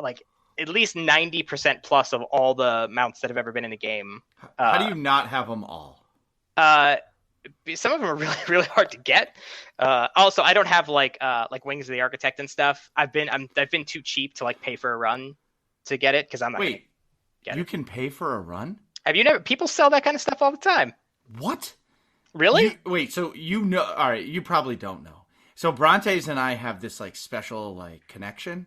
like at least 90% plus of all the mounts that have ever been in the game. How do you not have them all? Some of them are really, really hard to get. Also, I don't have like Wings of the Architect and stuff. I've been too cheap to like pay for a run to get it because I'm not. Wait, get you it. can pay for a run? Have you never? People sell that kind of stuff all the time. What? Really? Wait, so all right, you probably don't know. So Brontes and I have this like special like connection,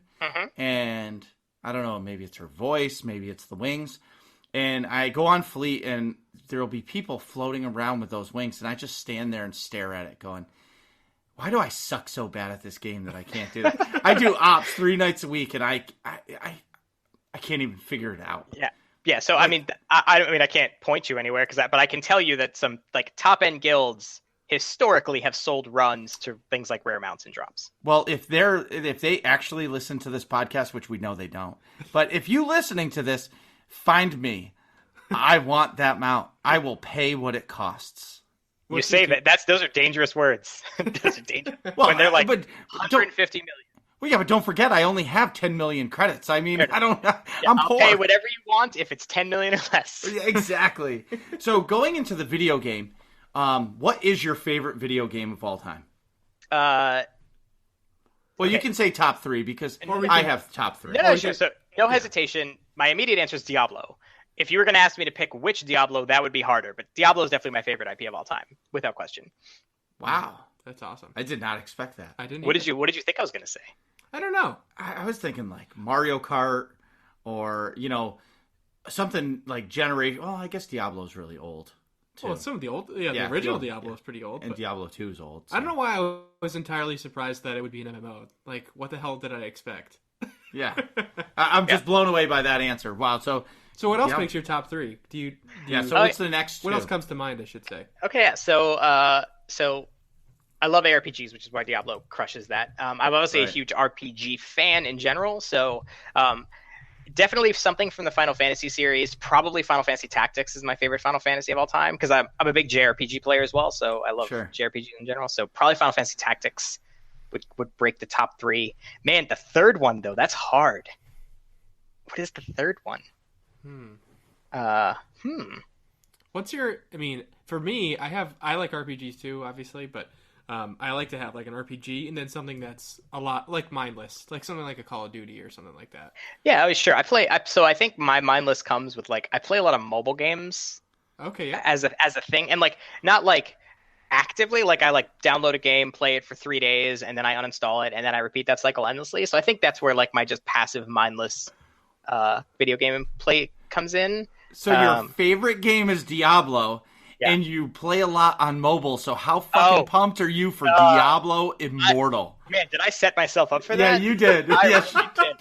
and I don't know, maybe it's her voice, maybe it's the wings. And I go on Fleet, and there will be people floating around with those wings, and I just stand there and stare at it going, why do I suck so bad at this game that I can't do that? I do ops 3 nights a week, and I can't even figure it out. Yeah. So I mean, I can't point you anywhere but I can tell you that some like top end guilds historically have sold runs to things like rare mounts and drops. Well, if they actually listen to this podcast, which we know they don't, but if you listening to this, find me. I want that mount. I will pay what it costs. You say that. Those are dangerous words. Those are dangerous. Well, when they're like but 150 million. Well, yeah, but don't forget, I only have 10 million credits. I mean, I'm I'll poor. pay whatever you want if it's 10 million or less. Yeah, exactly. So going into the video game, what is your favorite video game of all time? Well, you can say top 3 because I have top 3. No, sure. So no hesitation. My immediate answer is Diablo. If you were going to ask me to pick which Diablo, that would be harder. But Diablo is definitely my favorite IP of all time, without question. Wow, that's awesome. I did not expect that. I didn't. What did you think I was going to say? I don't know. I was thinking like Mario Kart or something like Generation. Well, I guess Diablo's really old. Too. Well, some of the old, the original Diablo is pretty old. And Diablo 2 is old. So. I don't know why I was entirely surprised that it would be an MMO. Like, what the hell did I expect? Yeah, I'm just blown away by that answer. Wow. So what else makes your top 3? So what's the next? What else comes to mind? I should say. Okay, yeah. So I love ARPGs, which is why Diablo crushes that. I'm obviously a huge RPG fan in general, so definitely something from the Final Fantasy series. Probably Final Fantasy Tactics is my favorite Final Fantasy of all time because I'm a big JRPG player as well, so I love JRPGs in general. So probably Final Fantasy Tactics would break the top 3. Man, the third one though, that's hard. What is the third one? What's your? I mean, for me, I like RPGs too, obviously, but I like to have like an RPG and then something that's a lot like mindless, like something like a Call of Duty or something like that. Yeah, sure. So I think my mindless comes with like I play a lot of mobile games. Okay, yeah. As a thing, and like not like actively, like I like download a game, play it for 3 days, and then I uninstall it, and then I repeat that cycle endlessly. So I think that's where like my just passive mindless video game play comes in. So your favorite game is Diablo. Yeah. And you play a lot on mobile, so how fucking pumped are you for Diablo Immortal? Man, did I set myself up for that? Yeah, you did. I really did.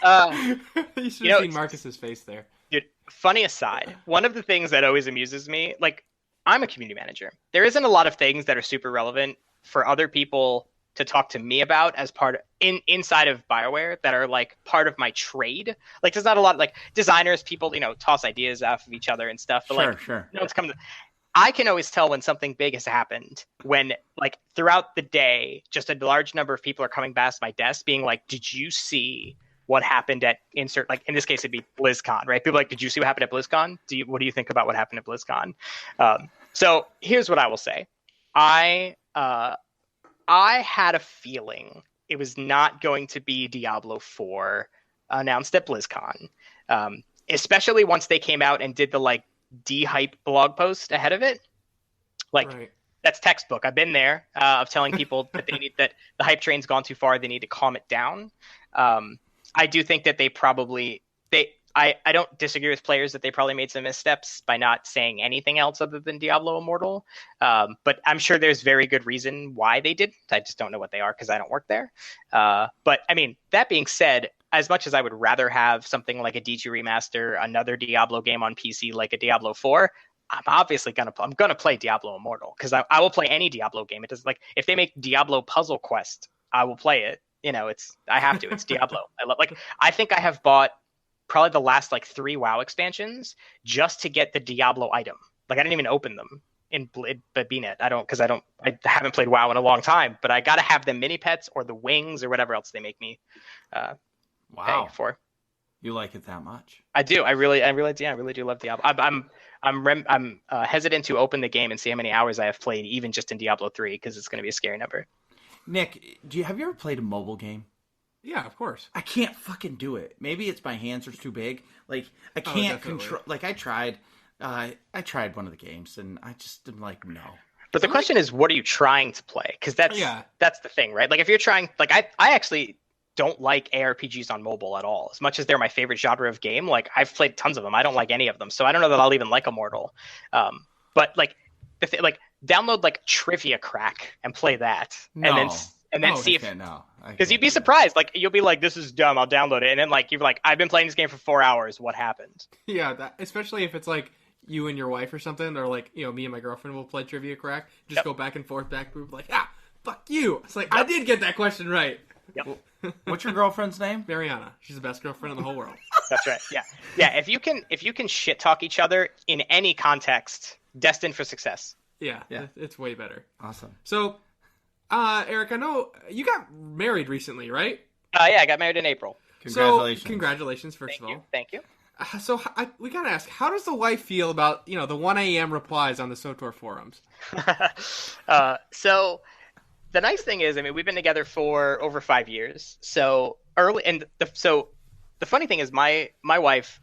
You should You have know, seen Marcus's face there. dude, funny aside, one of the things that always amuses me, like I'm a community manager. There isn't a lot of things that are super relevant for other people to talk to me about as part of, inside of BioWare that are like part of my trade. Like there's not a lot like designers, people, toss ideas off of each other and stuff. But Sure. no one's come to. I can always tell when something big has happened when like throughout the day, just a large number of people are coming past my desk being like, did you see what happened at insert, like in this case, it'd be BlizzCon, right? People are like, did you see what happened at BlizzCon? What do you think about what happened at BlizzCon? So here's what I will say. I had a feeling it was not going to be Diablo 4 announced at BlizzCon, especially once they came out and did the like de-hype blog post ahead of it. Like Right. That's textbook. I've been there of telling people that they need that the hype train's gone too far. They need to calm it down. I do think that I don't disagree with players that they probably made some missteps by not saying anything else other than Diablo Immortal. But I'm sure there's very good reason why they didn't. I just don't know what they are because I don't work there. But I mean, that being said, as much as I would rather have something like a D2 remaster, another Diablo game on PC like a Diablo 4, I'm obviously gonna play Diablo Immortal because I will play any Diablo game. It does like if they make Diablo Puzzle Quest, I will play it. I have to. It's Diablo. I think I have bought probably the last like 3 WoW expansions just to get the Diablo item. Like I didn't even open them in BNet. I haven't played WoW in a long time, but I got to have the mini pets or the wings or whatever else they make me pay for. You like it that much? I do. I really do love Diablo. I'm hesitant to open the game and see how many hours I have played, even just in Diablo 3, because it's going to be a scary number. Nick, have you ever played a mobile game? Yeah, of course. I can't fucking do it. Maybe it's my hands are too big. Like I can't control. Like I tried one of the games and I just am like no. But the question is, what are you trying to play? Because that's the thing, right? Like if you're trying, like I actually don't like ARPGs on mobile at all. As much as they're my favorite genre of game, like I've played tons of them. I don't like any of them, so I don't know that I'll even like Immortal. But like download like Trivia Crack and play that, and then see if because you'd be surprised. Like you'll be like, this is dumb. I'll download it, and then like you're like, I've been playing this game for 4 hours. What happened? Yeah, especially if it's like you and your wife or something, or like me and my girlfriend will play Trivia Crack. Just go back and forth, like fuck you. It's like I did get that question right. Yep. What's your girlfriend's name? Mariana. She's the best girlfriend in the whole world. That's right. Yeah. If you can shit talk each other in any context, destined for success. Yeah. It's way better. Awesome. So, Eric, I know you got married recently, right? Yeah, I got married in April. Congratulations. So, congratulations, first of all. Thank you. So we gotta ask, how does the wife feel about the 1 a.m. replies on the SOTOR forums? So. The nice thing is, I mean, we've been together for over 5 years. So the funny thing is, my wife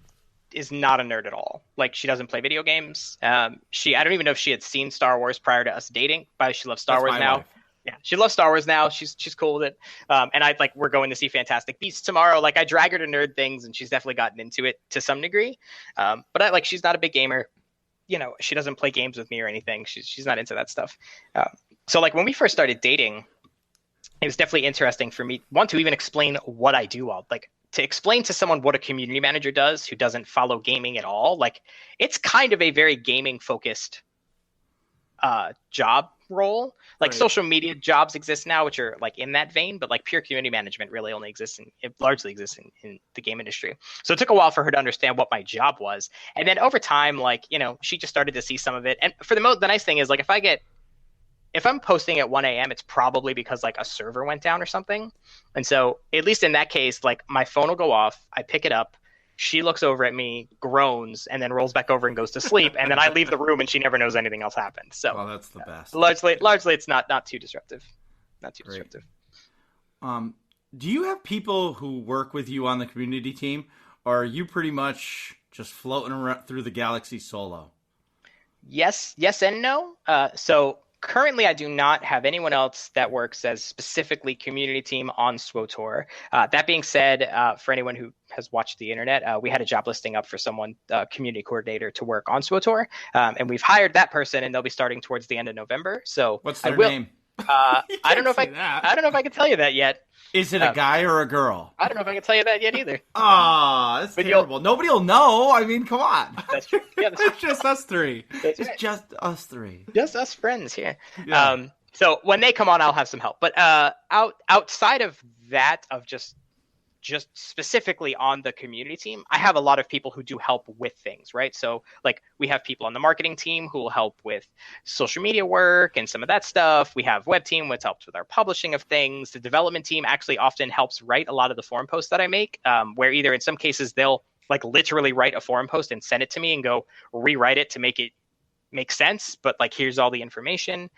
is not a nerd at all. Like, she doesn't play video games. I don't even know if she had seen Star Wars prior to us dating, but she loves Star Wars now. Wife. Yeah, she loves Star Wars now. She's cool with it. And we're going to see Fantastic Beasts tomorrow. Like, I drag her to nerd things, and she's definitely gotten into it to some degree. But she's not a big gamer. She doesn't play games with me or anything. She's not into that stuff. So like when we first started dating, it was definitely interesting for me, to even explain what I do. To explain to someone what a community manager does who doesn't follow gaming at all. Like it's kind of a very gaming focused job role. Like right. Social media jobs exist now, which are like in that vein, but like pure community management really only exists largely exists in the game industry. So it took a while for her to understand what my job was. And then over time, she just started to see some of it. And for the nice thing is like, if I'm posting at 1 a.m., it's probably because like a server went down or something. And so at least in that case, like my phone will go off, I pick it up, she looks over at me, groans, and then rolls back over and goes to sleep. And then I leave the room and she never knows anything else happened. So that's the best. Largely it's not too disruptive. Not too Great. disruptive. Do you have people who work with you on the community team, or are you pretty much just floating around through the galaxy solo? Yes and no. So currently, I do not have anyone else that works as specifically community team on SWTOR. That being said, for anyone who has watched the internet, we had a job listing up for someone, community coordinator, to work on SWTOR, and we've hired that person, and they'll be starting towards the end of November. So what's their name? I don't know if say that. I don't know if I can tell you that yet. Is it a guy or a girl? I don't know if I can tell you that yet either. That's But terrible. Nobody will know. I mean, come on. That's true. Yeah, that's It's just us three. That's It's right. just us three. Just us friends here. Yeah. So when they come on, I'll have some help. But outside of that, of just specifically on the community team, I have a lot of people who do help with things, right? So like we have people on the marketing team who will help with social media work and some of that stuff. We have web team, which helps with our publishing of things. The development team actually often helps write a lot of the forum posts that I make, where either in some cases they'll like literally write a forum post and send it to me and go rewrite it to make it make sense. But like, here's all the information.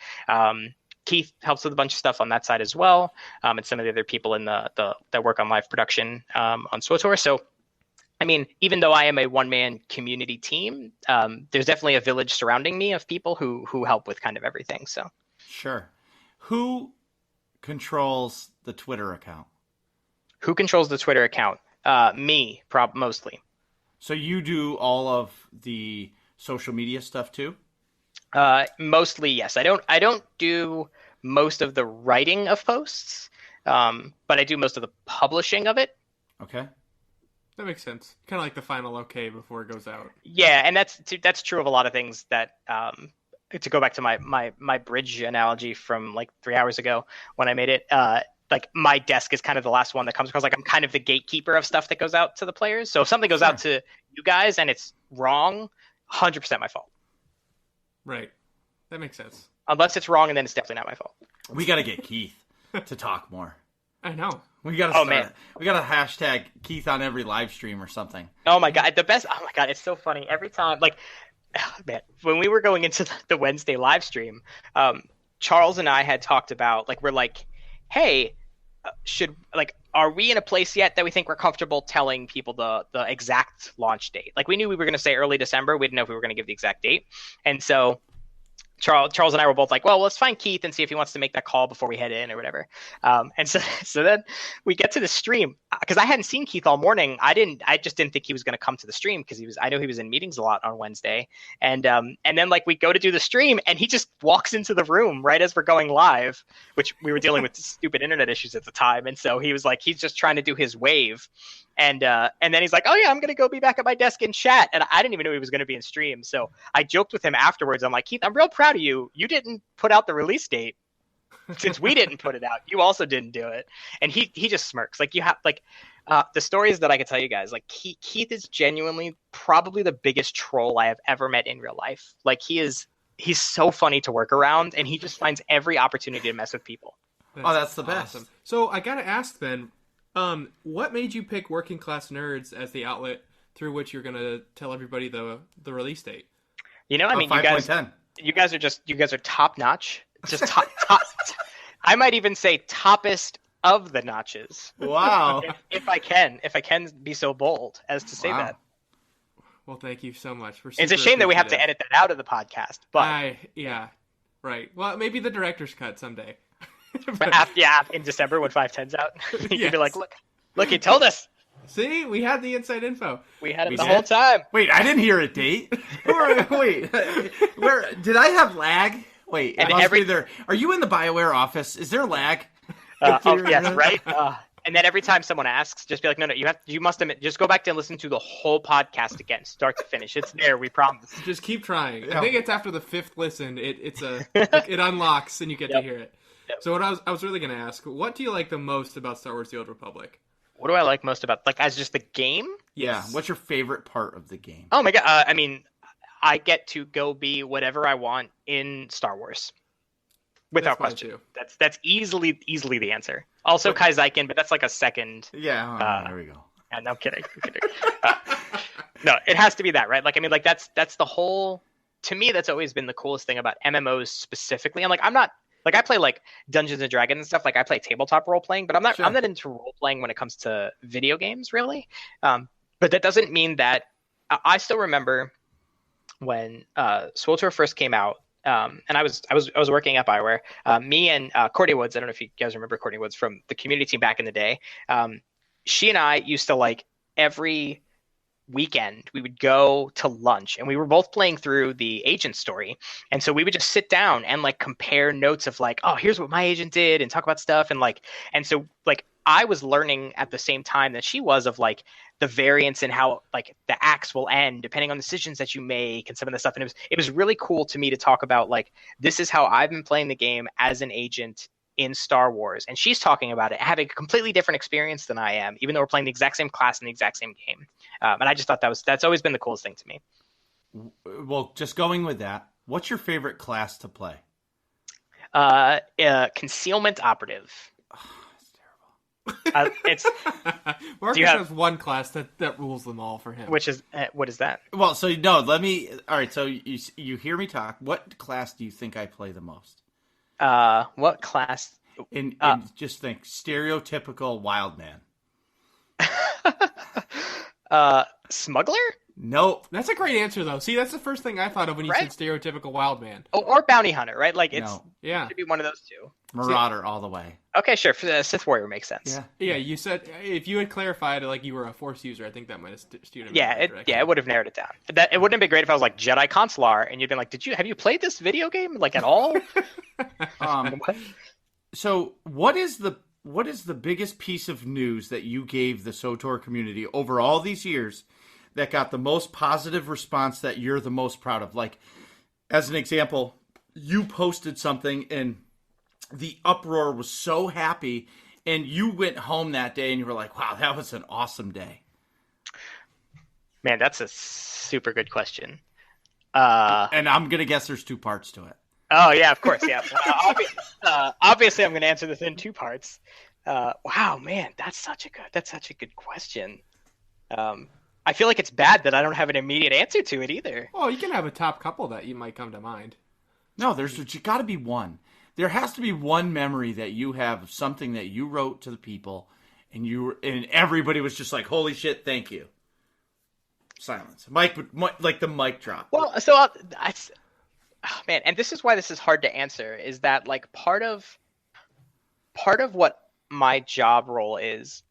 Keith helps with a bunch of stuff on that side as well, and some of the other people in the that work on live production on SWTOR. So, I mean, even though I am a one-man community team, there's definitely a village surrounding me of people who help with kind of everything. So, Sure. Who controls the Twitter account? who controls the Twitter account? Me, mostly. So you do all of the social media stuff too? Mostly, yes. I don't do most of the writing of posts, but I do most of the publishing of it. Okay. That makes sense. Kind of like the final okay before it goes out. Yeah, and that's true of a lot of things. That to go back to my bridge analogy from like 3 hours ago when I made it, like my desk is kind of the last one that comes across. Like I'm kind of the gatekeeper of stuff that goes out to the players. So if something goes out to you guys and it's wrong, 100% my fault. Right. That makes sense. Unless it's wrong, and then it's definitely not my fault. We got to get Keith to talk more. I know. We got to Oh, start. man. We got to hashtag Keith on every live stream or something. Oh my god, the best! Oh my god, it's so funny every time. Like, man, when we were going into the Wednesday live stream, Charles and I had talked about like we're like, hey, are we in a place yet that we think we're comfortable telling people the exact launch date? Like we knew we were going to say early December. We didn't know if we were going to give the exact date. And so Charles and I were both like, well, let's find Keith and see if he wants to make that call before we head in or whatever. And so then we get to the stream because I hadn't seen Keith all morning. I just didn't think he was going to come to the stream because I know he was in meetings a lot on Wednesday. And then like we go to do the stream and he just walks into the room right as we're going live, which we were dealing with stupid internet issues at the time. And so he was like, he's just trying to do his wave. And then he's like, oh yeah, I'm going to go be back at my desk and chat. And I didn't even know he was going to be in stream. So I joked with him afterwards. I'm like, Keith, I'm real proud of you. You didn't put out the release date since we didn't put it out. You also didn't do it. And he just smirks. Like you have like the stories that I can tell you guys, like Keith is genuinely probably the biggest troll I have ever met in real life. Like he's so funny to work around and he just finds every opportunity to mess with people. That's the best. Awesome. So I got to ask then, what made you pick Working Class Nerds as the outlet through which you're going to tell everybody the release date? You know, I mean, 5.10. you guys are top notch. Just top. I might even say toppest of the notches. Wow. if I can be so bold as to say that. Well, thank you so much. It's a shame that we have to edit that out of the podcast, but yeah, right. Well, maybe the director's cut someday. But in December when 510's out, you Yes. can be like, look, he told us. See, we had the inside info. We had it We the did? whole time. Wait, I didn't hear a date. Wait, where did I have lag? Wait, And it must every- be there. Are you in the BioWare office? Is there lag? Yes, right. And then every time someone asks, just be like, no, you must admit, just go back and listen to the whole podcast again, start to finish. It's there, we promise. Just keep trying. Yeah. I think it's after the fifth listen, it unlocks and you get to hear it. Yep. So what I was really going to ask, what do you like the most about Star Wars: The Old Republic? What do I like most about as just the game? Yeah. What's your favorite part of the game? Oh my god! I mean, I get to go be whatever I want in Star Wars, without That's mine question. too. That's easily the answer. Also, Kai Zeiken, but that's like a second. Yeah. There we go. No, I'm kidding. No, it has to be that, right? Like, I mean, like that's the whole. To me, that's always been the coolest thing about MMOs specifically. I'm not. Like I play like Dungeons and Dragons and stuff. Like I play tabletop role playing, but I'm not into role playing when it comes to video games, really. But that doesn't mean that I still remember when SWTOR first came out, and I was working at BioWare. Me and Courtney Woods. I don't know if you guys remember Courtney Woods from the community team back in the day. She and I used to like every weekend, we would go to lunch, and we were both playing through the agent story. And so we would just sit down and like compare notes of like, oh, here's what my agent did, and talk about stuff. And so I was learning at the same time that she was of like the variance in how like the acts will end depending on decisions that you make and some of the stuff. And it was really cool to me to talk about like, this is how I've been playing the game as an agent in Star Wars, and she's talking about it having a completely different experience than I am, even though we're playing the exact same class in the exact same game. And I just thought that's always been the coolest thing to me. Well, just going with that, what's your favorite class to play? Concealment operative. It's Marcus has one class that rules them all for him. Which is what is that? Well, so no, let me. All right, so you hear me talk. What class do you think I play the most? What class? And just think, stereotypical wild man. Smuggler? Nope. That's a great answer, though. See, that's the first thing I thought of when you said stereotypical wild man. Oh, or bounty hunter, right? Like it should be one of those two. Marauder all the way. Okay, sure. For the Sith warrior makes sense. Yeah. You said if you had clarified like you were a Force user, I think that might have steered him. It would have narrowed it down. It wouldn't have been great if I was like Jedi Consular and you'd been like, have you played this video game like at all? So what is the biggest piece of news that you gave the SWTOR community over all these years that got the most positive response that you're the most proud of? Like, as an example, you posted something and the uproar was so happy, and you went home that day and you were like, wow, that was an awesome day. Man, that's a super good question. And I'm going to guess there's two parts to it. Oh, yeah, of course, yeah. Obviously, I'm going to answer this in two parts. Wow, man, that's such a good question. I feel like it's bad that I don't have an immediate answer to it either. Well, you can have a top couple that you might come to mind. No, there's got to be one. There has to be one memory that you have of something that you wrote to the people, and everybody was just like, "Holy shit, thank you." Silence. Like the mic drop. Well, so man, and this is why this is hard to answer. Is that like part of what my job role is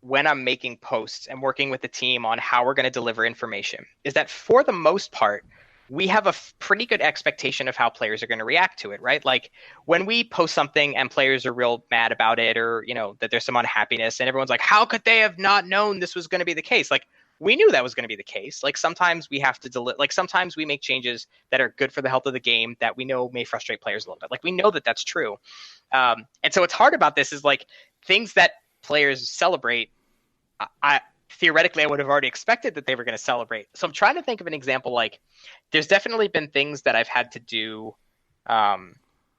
when I'm making posts and working with the team on how we're going to deliver information is that for the most part, we have a pretty good expectation of how players are going to react to it, right? Like when we post something and players are real mad about it, or, that there's some unhappiness and everyone's like, how could they have not known this was going to be the case? Like we knew that was going to be the case. Like sometimes we have to sometimes we make changes that are good for the health of the game that we know may frustrate players a little bit. Like we know that that's true. And so what's hard about this is like things that players celebrate, I would have already expected that they were going to celebrate. So I'm trying to think of an example. Like there's definitely been things that I've had to do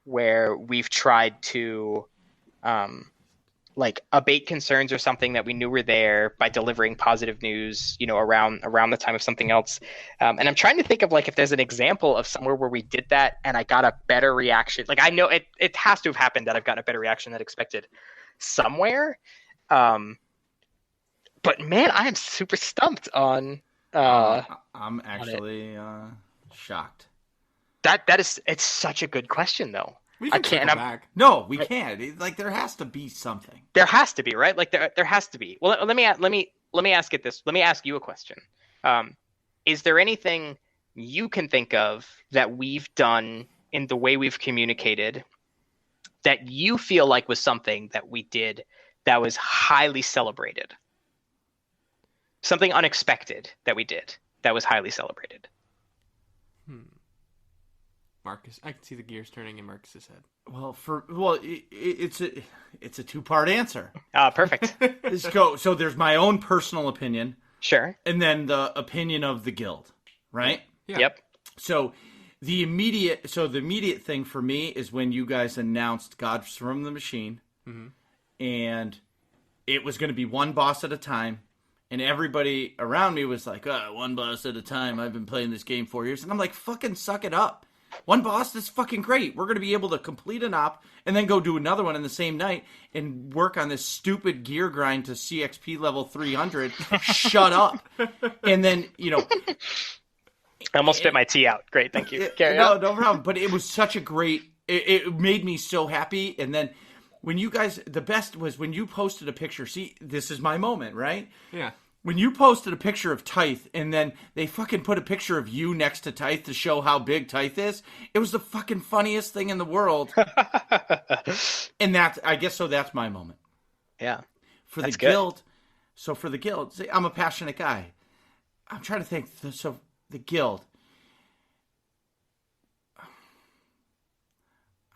where we've tried to like abate concerns or something that we knew were there by delivering positive news, around the time of something else. And I'm trying to think of like if there's an example of somewhere where we did that and I got a better reaction. Like I know it has to have happened that I've gotten a better reaction than expected somewhere. But man, I am super stumped on. I'm actually shocked. It's such a good question though. We can circle back. No, we can't. Like there has to be something. There has to be, right? Like there has to be. Well, let me ask it this. Let me ask you a question. Is there anything you can think of that we've done in the way we've communicated that you feel like was something that we did that was highly celebrated? Something unexpected that we did that was highly celebrated. Marcus, I can see the gears turning in Marcus's head. Well, it's a two-part answer. Perfect. Let's go. So there's my own personal opinion. Sure. And then the opinion of the guild, right? Yeah. Yep. So the immediate thing for me is when you guys announced Gods from the Machine, and it was going to be one boss at a time. And everybody around me was like, one boss at a time. I've been playing this game 4 years. And I'm like, fucking suck it up. One boss, that's fucking great. We're going to be able to complete an op and then go do another one in the same night and work on this stupid gear grind to CXP level 300. Shut up. And then, I almost spit my tea out. Great, thank you. No problem. But it was such a great... It made me so happy. And then... when you guys, the best was when you posted a picture. See, this is my moment, right? Yeah. when you posted a picture of Tithe and then they fucking put a picture of you next to Tithe to show how big Tithe is, it was the fucking funniest thing in the world. And that's my moment. Yeah. For the guild. So for the guild, see, I'm a passionate guy. I'm trying to think. So the guild.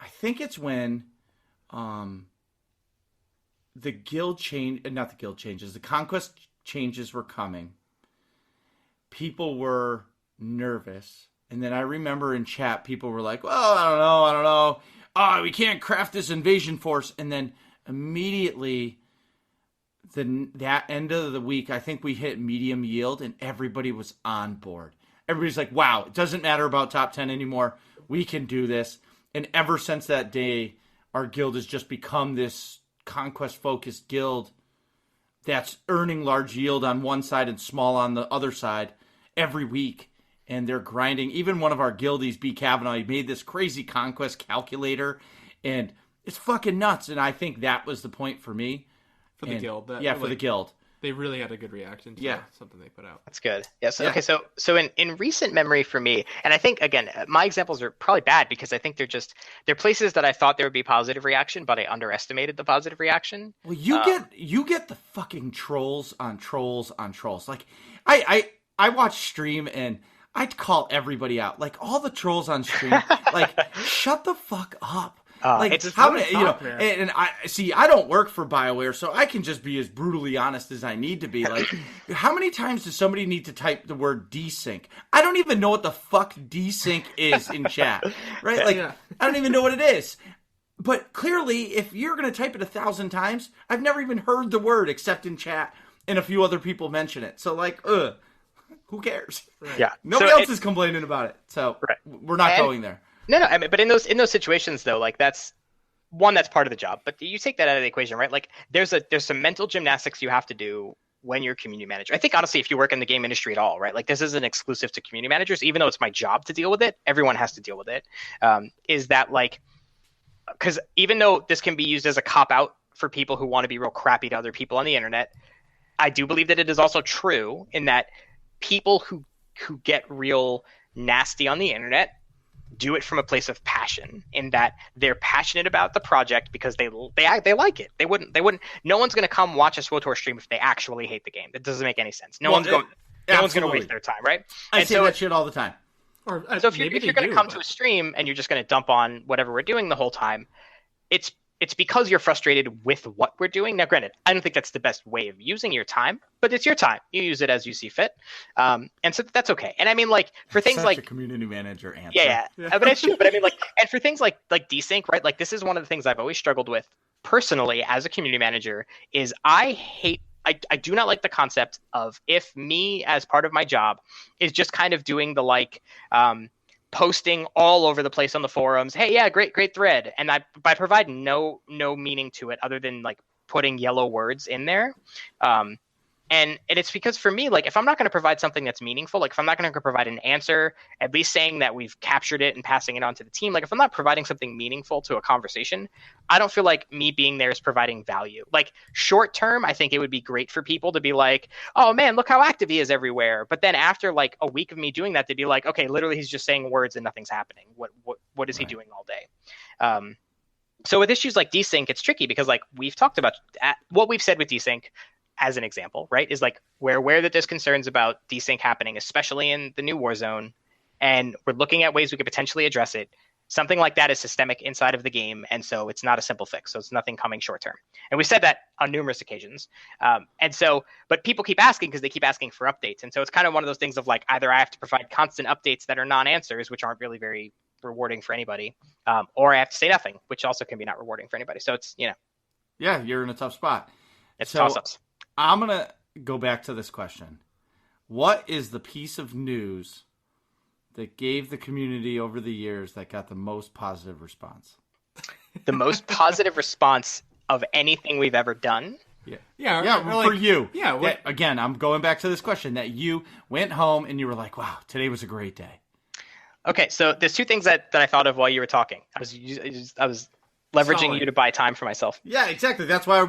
I think it's when the conquest changes were coming. People were nervous. And then I remember in chat, people were like, well, I don't know. Oh, we can't craft this invasion force. And then immediately, that end of the week, I think we hit medium yield and everybody was on board. Everybody's like, wow, it doesn't matter about top 10 anymore. We can do this. And ever since that day, our guild has just become this conquest-focused guild that's earning large yield on one side and small on the other side every week. And they're grinding. Even one of our guildies, B. Kavanaugh, he made this crazy conquest calculator. And it's fucking nuts. And I think that was the point for me. For the guild. For the guild. They really had a good reaction to something they put out. That's good. Yeah. So in recent memory for me, and I think again, my examples are probably bad because I think they're places that I thought there would be positive reaction, but I underestimated the positive reaction. Well, you get the fucking trolls on trolls on trolls. Like I watch stream and I'd call everybody out. Like all the trolls on stream, like shut the fuck up. It's how many, and I see. I don't work for BioWare, so I can just be as brutally honest as I need to be. Like, how many times does somebody need to type the word desync? I don't even know what the fuck desync is in chat, right? Like, I don't even know what it is. But clearly, if you're going to type it 1,000 times, I've never even heard the word except in chat, and a few other people mention it. So, like, who cares? Right. Yeah, nobody else is complaining about it. So we're not going there. No, I mean, but in those situations though, like that's part of the job. But you take that out of the equation, right? Like there's some mental gymnastics you have to do when you're community manager. I think honestly, if you work in the game industry at all, right? Like this isn't exclusive to community managers, even though it's my job to deal with it. Everyone has to deal with it. Is that like, because even though this can be used as a cop out for people who want to be real crappy to other people on the internet, I do believe that it is also true in that people who get real nasty on the internet do it from a place of passion, in that they're passionate about the project because they like it. They wouldn't. No one's going to come watch a SWTOR stream if they actually hate the game. That doesn't make any sense. No one's going to waste their time, right? I say that shit all the time. So if you're going to come to a stream and you're just going to dump on whatever we're doing the whole time, it's because you're frustrated with what we're doing. Now, granted, I don't think that's the best way of using your time, but it's your time. You use it as you see fit. And so that's okay. And I mean, like, for things like... a community manager answer. Yeah. But it's true. But I mean, like, and for things like desync, right? Like, this is one of the things I've always struggled with personally as a community manager is I do not like the concept of if me as part of my job is just kind of doing the, like... posting all over the place on the forums. Hey, yeah, great thread. And I provide no meaning to it other than like putting yellow words in there. And it's because for me, like if I'm not going to provide something that's meaningful, like if I'm not going to provide an answer, at least saying that we've captured it and passing it on to the team, like if I'm not providing something meaningful to a conversation, I don't feel like me being there is providing value. Like short term, I think it would be great for people to be like, oh man, look how active he is everywhere. But then after like a week of me doing that, they'd be like, okay, literally he's just saying words and nothing's happening. What is he doing all day? So with issues like desync, it's tricky because like we've talked about what we've said with desync as an example, right, is like we're aware that there's concerns about desync happening, especially in the new war zone, and we're looking at ways we could potentially address it. Something like that is systemic inside of the game, and so it's not a simple fix. So it's nothing coming short term. And we've said that on numerous occasions. But people keep asking because they keep asking for updates. And so it's kind of one of those things of like either I have to provide constant updates that are non-answers, which aren't really very rewarding for anybody, or I have to say nothing, which also can be not rewarding for anybody. So it's, Yeah, you're in a tough spot. It's toss-ups. I'm going to go back to this question. What is the piece of news that gave the community over the years that got the most positive response? The most positive response of anything we've ever done? For you. Yeah. Again, I'm going back to this question that you went home and you were like, wow, today was a great day. Okay, so there's two things that I thought of while you were talking. I was leveraging Solid. you to buy time for myself. Yeah, exactly. That's why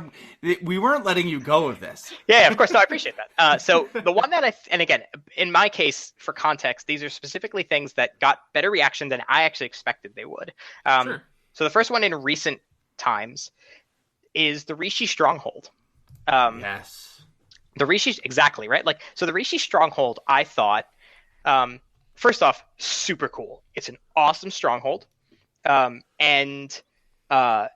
we weren't letting you go with this. Yeah, of course. No, I appreciate that. So the one that and again, in my case, for context, these are specifically things that got better reaction than I actually expected they would. Sure. So the first one in recent times is the Rishi Stronghold. Yes. The Rishi, exactly, right? Like, so the Rishi Stronghold, I thought, first off, super cool. It's an awesome stronghold. And the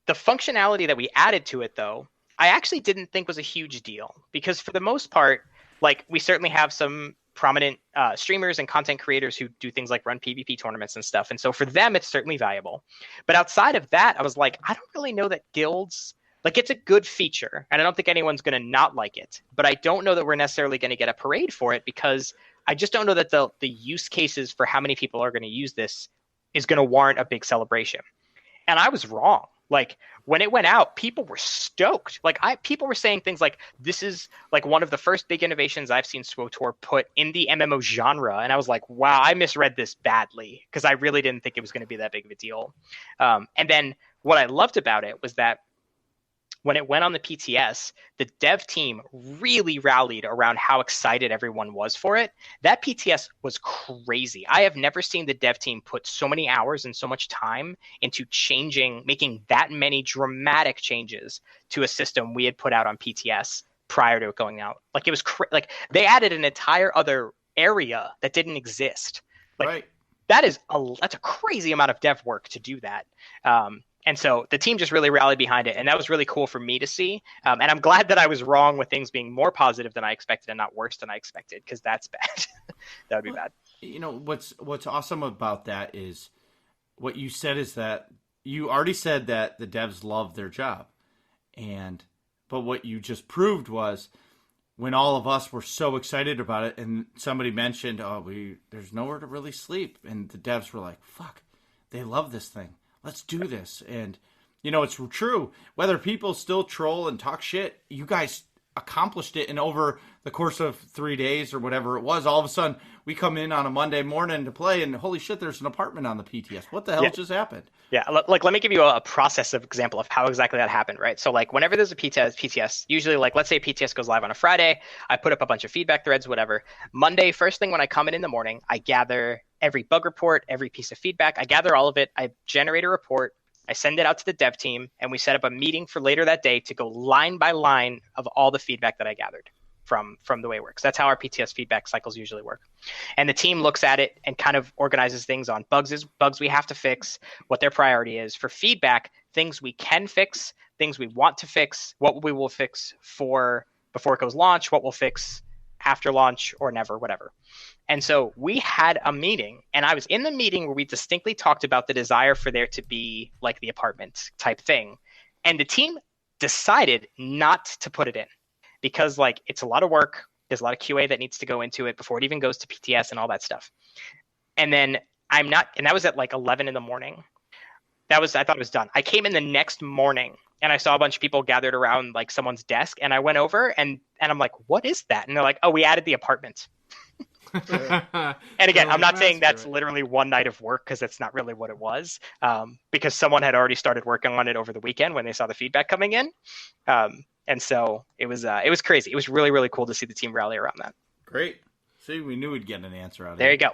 functionality that we added to it, though, I actually didn't think was a huge deal, because for the most part, like, we certainly have some prominent streamers and content creators who do things like run PvP tournaments and stuff. And so for them, it's certainly valuable. But outside of that, I was like, I don't really know that guilds, like, it's a good feature, and I don't think anyone's going to not like it. But I don't know that we're necessarily going to get a parade for it, because I just don't know that the use cases for how many people are going to use this is going to warrant a big celebration. And I was wrong. Like, when it went out, people were stoked. Like, people were saying things like, this is like one of the first big innovations I've seen SWTOR put in the MMO genre. And I was like, wow, I misread this badly, because I really didn't think it was going to be that big of a deal. And then what I loved about it was that when it went on the PTS, the dev team really rallied around how excited everyone was for it. That PTS was crazy. I have never seen the dev team put so many hours and so much time into making that many dramatic changes to a system we had put out on PTS prior to it going out. Like, it was like they added an entire other area that didn't exist. Like, Right. That's a crazy amount of dev work to do that. And so the team just really rallied behind it, and that was really cool for me to see. And I'm glad that I was wrong with things being more positive than I expected and not worse than I expected, because that's bad. That would be bad. You know, what's awesome about that is what you said is that you already said that the devs love their job. But what you just proved was when all of us were so excited about it and somebody mentioned, there's nowhere to really sleep. And the devs were like, fuck, they love this thing. Let's do this. And, you know, it's true. Whether people still troll and talk shit, you guys accomplished it. And over the course of 3 days or whatever it was, all of a sudden we come in on a Monday morning to play and holy shit, there's an apartment on the PTS. What the hell just happened? Yeah, like, let me give you a process of example of how exactly that happened, right? So, like, whenever there's a PTS, usually, like, let's say PTS goes live on a Friday, I put up a bunch of feedback threads, whatever. Monday, first thing when I come in the morning, I gather every bug report, every piece of feedback. I gather all of it. I generate a report. I send it out to the dev team, and we set up a meeting for later that day to go line by line of all the feedback that I gathered from the way it works. That's how our PTS feedback cycles usually work. And the team looks at it and kind of organizes things on bugs we have to fix, what their priority is. For feedback, things we can fix, things we want to fix, what we will fix before it goes launch, what we'll fix after launch or never, whatever. And so we had a meeting, and I was in the meeting where we distinctly talked about the desire for there to be like the apartment type thing. And the team decided not to put it in because, like, it's a lot of work. There's a lot of QA that needs to go into it before it even goes to PTS and all that stuff. And then and that was at like 11 in the morning. I thought it was done. I came in the next morning and I saw a bunch of people gathered around like someone's desk, and I went over and I'm like, what is that? And they're like, oh, we added the apartment. And again, I'm not saying that's literally one night of work, because that's not really what it was, because someone had already started working on it over the weekend when they saw the feedback coming in. And so it was crazy. It was really, really cool to see the team rally around that. Great. See, we knew we'd get an answer out of it. There you go.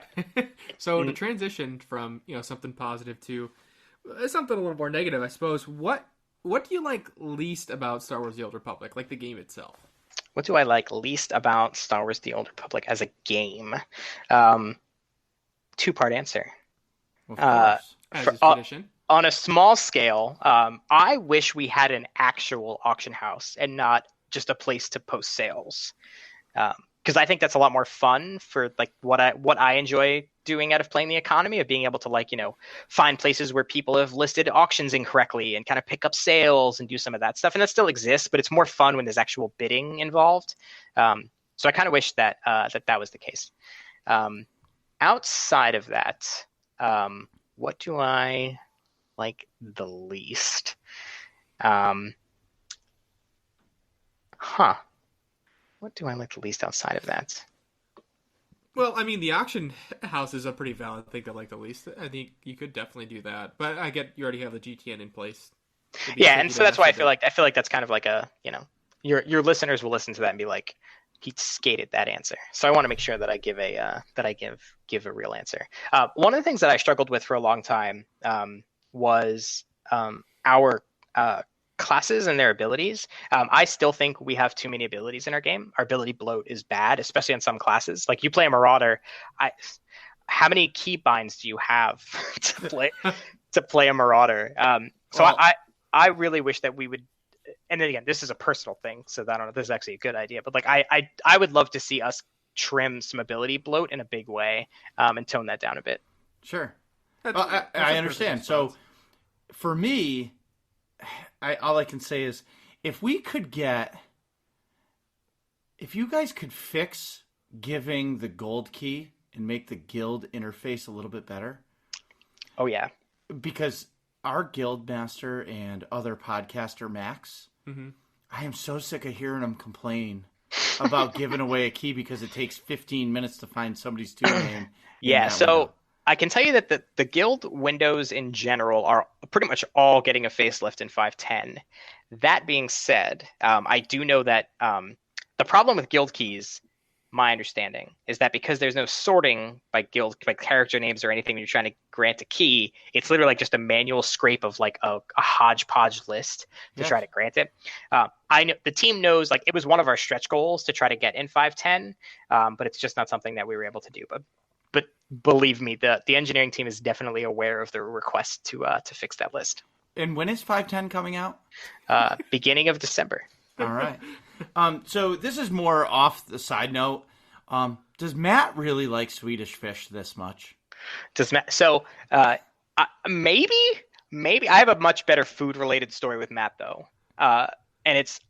So to transition from, something positive to something a little more negative, I suppose, what do you like least about Star Wars: The Old Republic, like the game itself? What do I like least about Star Wars: The Old Republic as a game? Two-part answer. Of course. As is tradition. On a small scale, I wish we had an actual auction house and not just a place to post sales. Because I think that's a lot more fun for like what I enjoy doing out of playing the economy, of being able to find places where people have listed auctions incorrectly and kind of pick up sales and do some of that stuff. And that still exists, but it's more fun when there's actual bidding involved. So I kind of wish that that was the case. Outside of that, what do I like the least? What do I like the least outside of that? Well, I mean, the auction house is a pretty valid thing to like the least. I think you could definitely do that, but I get you already have the GTN in place. Yeah, and so that's why I feel like that's kind of like a, your listeners will listen to that and be like, he skated that answer. So I want to make sure that I give a real answer. One of the things that I struggled with for a long time was our classes and their abilities. I still think we have too many abilities in our game. Our ability bloat is bad, especially in some classes. Like you play a Marauder, how many keybinds do you have to play a Marauder? I really wish that we would. And then again, this is a personal thing, so I don't know if this is actually a good idea. But like, I would love to see us trim some ability bloat in a big way, and tone that down a bit. Sure, I understand. So, for me, all I can say is, if you guys could fix giving the gold key and make the guild interface a little bit better. Oh yeah, because our guild master and other podcaster Max, I am so sick of hearing him complain about giving away a key because it takes 15 minutes to find somebody's tool name. Yeah, so window. I can tell you that the guild windows in general are pretty much all getting a facelift in 5.10. That being said, I do know that the problem with guild keys, my understanding, is that because there's no sorting by guild, by character names or anything when you're trying to grant a key, it's literally like just a manual scrape of like a hodgepodge list to try to grant it. I know the team knows, like, it was one of our stretch goals to try to get in 5.10, but it's just not something that we were able to do. But believe me, the engineering team is definitely aware of the request to fix that list. And when is 5.10 coming out? Beginning of December. All right. So this is more off the side note. Does Matt really like Swedish fish this much? Does Matt? So maybe I have a much better food related story with Matt though, and it's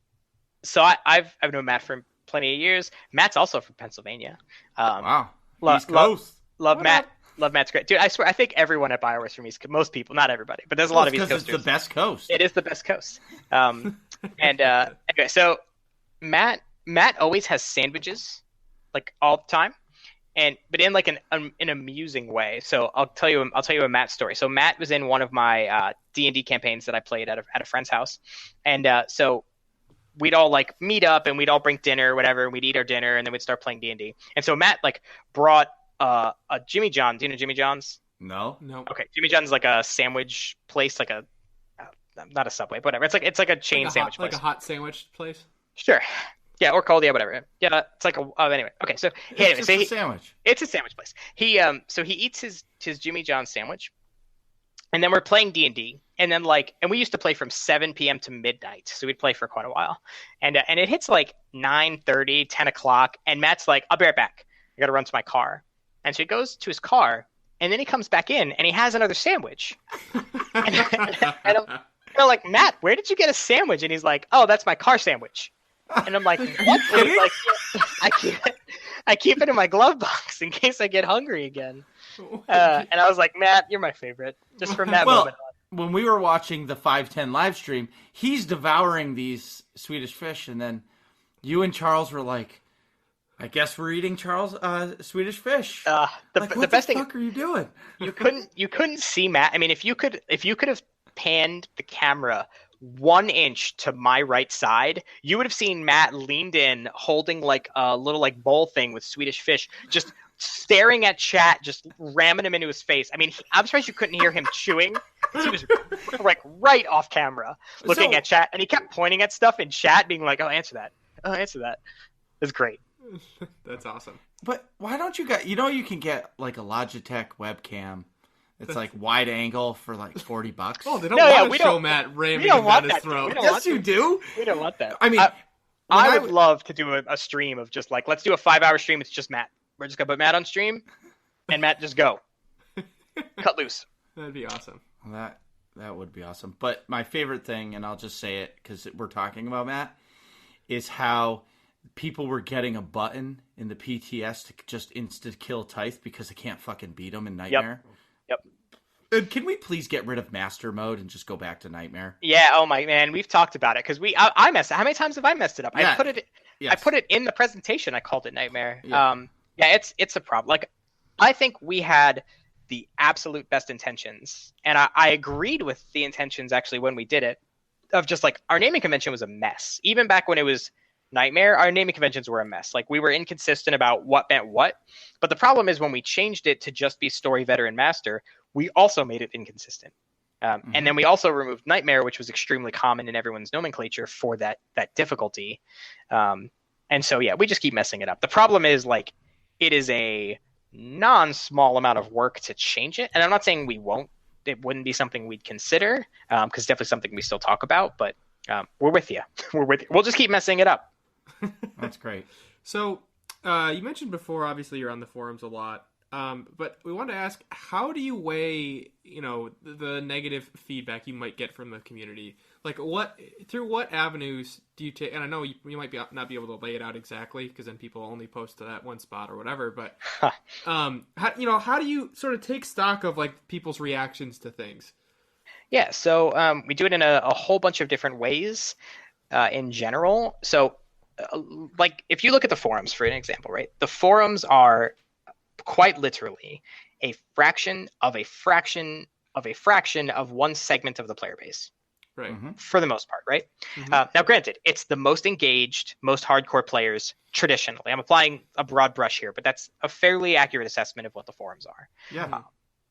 so I've known Matt for plenty of years. Matt's also from Pennsylvania. Wow. East Coast. Love Matt. Love Matt's great, dude. I swear, I think everyone at BioWare is from East Coast. Most people, not everybody, but there's a lot of East Coasters. It's the best coast. It is the best coast. Anyway, so Matt always has sandwiches, like all the time, but in like an amusing way. So I'll tell you a Matt story. So Matt was in one of my D&D campaigns that I played at a friend's house, and so we'd all like meet up and we'd all bring dinner or whatever, and we'd eat our dinner and then we'd start playing D&D. And so Matt like brought a Jimmy John. Do you know Jimmy John's? No. Okay, Jimmy John's like a sandwich place, like a not a Subway, but whatever. It's like a chain sandwich place, like a hot sandwich place. Sure. Yeah, or cold, yeah, whatever. Yeah, it's like anyway. Okay, so it's a sandwich. It's a sandwich place. He eats his Jimmy John sandwich, and then we're playing D&D, and then and we used to play from 7 p.m. to midnight, so we'd play for quite a while, and it hits like 9:30, 10 o'clock, and Matt's like, "I'll be right back. I got to run to my car," and so he goes to his car, and then he comes back in, and he has another sandwich, and I'm like, "Matt, where did you get a sandwich?" And he's like, "Oh, that's my car sandwich." And I'm like, "What?" And he's like, I keep it in my glove box in case I get hungry again. And I was like, "Matt, you're my favorite." Just from that moment on. When we were watching the 5.10 live stream, he's devouring these Swedish fish, and then you and Charles were like, "I guess we're eating Swedish fish." The best thing, what the fuck are you doing? you couldn't see Matt. I mean, if you could have panned the camera 1 inch to my right side, you would have seen Matt leaned in, holding like a little like bowl thing with Swedish fish, just staring at chat, just ramming him into his face. I mean, I'm surprised you couldn't hear him chewing. He was like right off camera, looking at chat, and he kept pointing at stuff in chat, being like, "Oh, answer that. Oh, answer that." It's great. That's awesome. But why don't you get? You can get like a Logitech webcam. It's like wide angle for like $40. Oh, they don't want to show Matt ramming him down his throat. Yes, you do. We don't want that. I mean, I would love to do a stream of just like, let's do a 5-hour stream. It's just Matt. We're just gonna put Matt on stream, and Matt just go cut loose. That'd be awesome. Well, that would be awesome. But my favorite thing, and I'll just say it because we're talking about Matt, is how people were getting a button in the PTS to just insta kill Tithe because they can't fucking beat him in Nightmare. Yep. Can we please get rid of Master Mode and just go back to Nightmare? Yeah. Oh my man, we've talked about it because I messed. How many times have I messed it up? Yeah. I put it in the presentation. I called it Nightmare. Yeah. Yeah, it's a problem. Like, I think we had the absolute best intentions, and I agreed with the intentions actually when we did it, of just like our naming convention was a mess. Even back when it was Nightmare, our naming conventions were a mess. Like, we were inconsistent about what meant what. But the problem is when we changed it to just be Story, Veteran, Master, we also made it inconsistent. And then we also removed Nightmare, which was extremely common in everyone's nomenclature for that difficulty. And so, yeah, we just keep messing it up. The problem is, like, it is a non-small amount of work to change it. And I'm not saying we won't. It wouldn't be something we'd consider, because it's definitely something we still talk about. But we're with you. We're with you. We'll just keep messing it up. That's great. So you mentioned before, obviously, you're on the forums a lot. But we wanted to ask, how do you weigh, the negative feedback you might get from the community? Like, through what avenues do you take? And I know you might not be able to lay it out exactly, because then people only post to that one spot or whatever. But how do you sort of take stock of like people's reactions to things? Yeah, so we do it in a whole bunch of different ways in general. So, like, if you look at the forums, for an example, right? The forums are quite literally a fraction of a fraction of a fraction of one segment of the player base. Right. For the most part, right? Now, granted, it's the most engaged, most hardcore players traditionally. I'm applying a broad brush here, but that's a fairly accurate assessment of what the forums are. Yeah.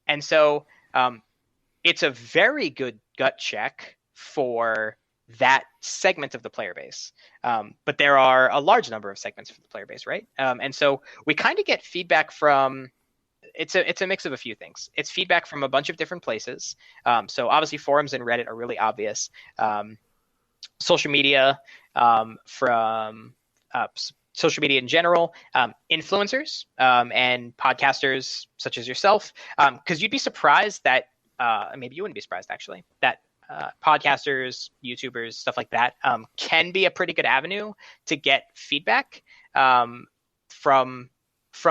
And so it's a very good gut check for that segment of the player base. But there are a large number of segments of the player base, right? And so we kind of get feedback from, it's a mix of a few things. It's feedback from a bunch of different places. So obviously forums and Reddit are really obvious. Social media, from social media in general, influencers and podcasters such as yourself, because you'd be surprised that, maybe you wouldn't be surprised actually, that podcasters, YouTubers, stuff like that, can be a pretty good avenue to get feedback from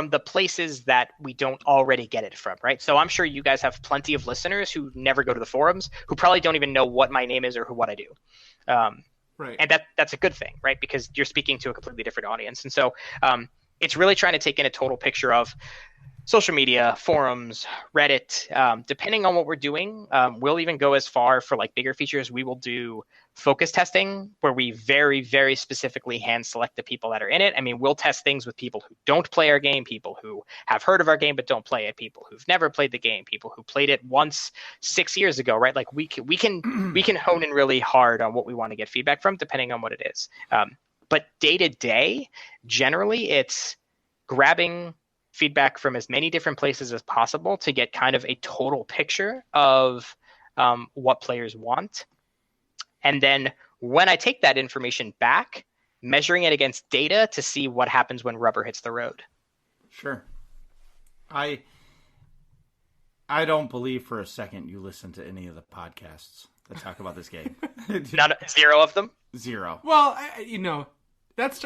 the places that we don't already get it from, right? So I'm sure you guys have plenty of listeners who never go to the forums, who probably don't even know what my name is or what I do. Right. And that's a good thing, right? Because you're speaking to a completely different audience. And so it's really trying to take in a total picture of social media, forums, Reddit. Depending on what we're doing, we'll even go as far for like bigger features. We will do focus testing where we very, very specifically hand select the people that are in it. I mean, we'll test things with people who don't play our game, people who have heard of our game but don't play it, people who've never played the game, people who played it once 6 years ago, right? Like we can hone in really hard on what we want to get feedback from, depending on what it is. But day to day, generally, it's grabbing feedback from as many different places as possible to get kind of a total picture of what players want. And then when I take that information back, measuring it against data to see what happens when rubber hits the road. Sure. I don't believe for a second you listen to any of the podcasts that talk about this game. Not zero of them? Zero. Well, that's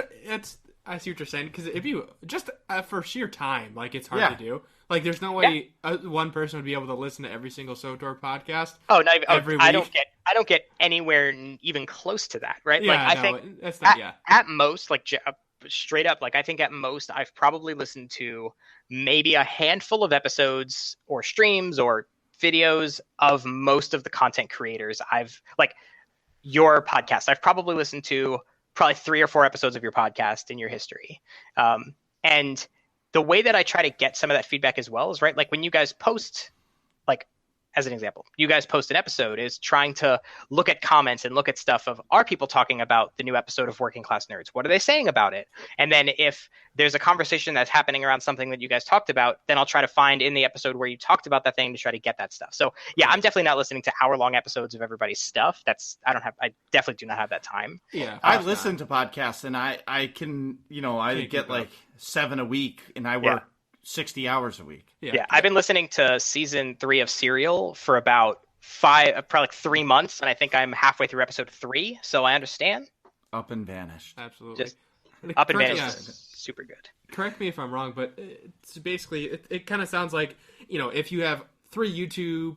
I see what you're saying, because if you just for sheer time, like, it's hard to do. Like, there's no way one person would be able to listen to every single SOTOR podcast. Oh, not even, every week. I don't get anywhere even close to that, right? Yeah, like I think that's not, at most, like straight up, like I think at most I've probably listened to maybe a handful of episodes or streams or videos of most of the content creators like your podcast. I've probably listened to probably 3 or 4 episodes of your podcast in your history. And the way that I try to get some of that feedback as well is, right, like when you guys post, like, as an example, you guys post an episode, is trying to look at comments and look at stuff of, are people talking about the new episode of Working Class Nerds? What are they saying about it? And then if there's a conversation that's happening around something that you guys talked about, then I'll try to find in the episode where you talked about that thing to try to get that stuff. So yeah, I'm definitely not listening to hour-long episodes of everybody's stuff. I definitely do not have that time. Yeah, I listen to podcasts, and I can, I get like 7 a week, and I work 60 hours a week. Yeah, I've been listening to season 3 of Serial for about probably like 3 months, and I think I'm halfway through episode 3, so I understand. Up and vanished. Absolutely. Just Up and vanished is super good. Correct me if I'm wrong, but it's basically, it kind of sounds like, if you have 3 YouTube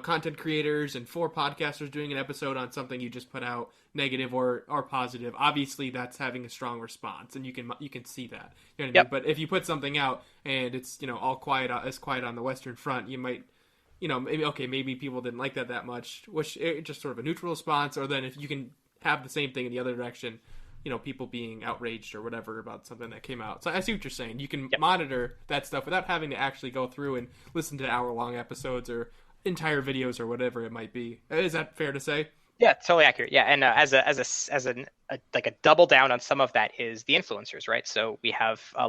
content creators and 4 podcasters doing an episode on something you just put out, negative or positive, obviously that's having a strong response, and you can see that. You know what I mean? But if you put something out and it's all quiet on the Western Front, you might maybe people didn't like that much, which just sort of a neutral response. Or then if you can have the same thing in the other direction, people being outraged or whatever about something that came out. So I see what you're saying. You can monitor that stuff without having to actually go through and listen to hour-long episodes or entire videos or whatever it might be. Is that fair to say? Yeah, totally accurate. Yeah, and as a double down on some of that is the influencers, right? So we have a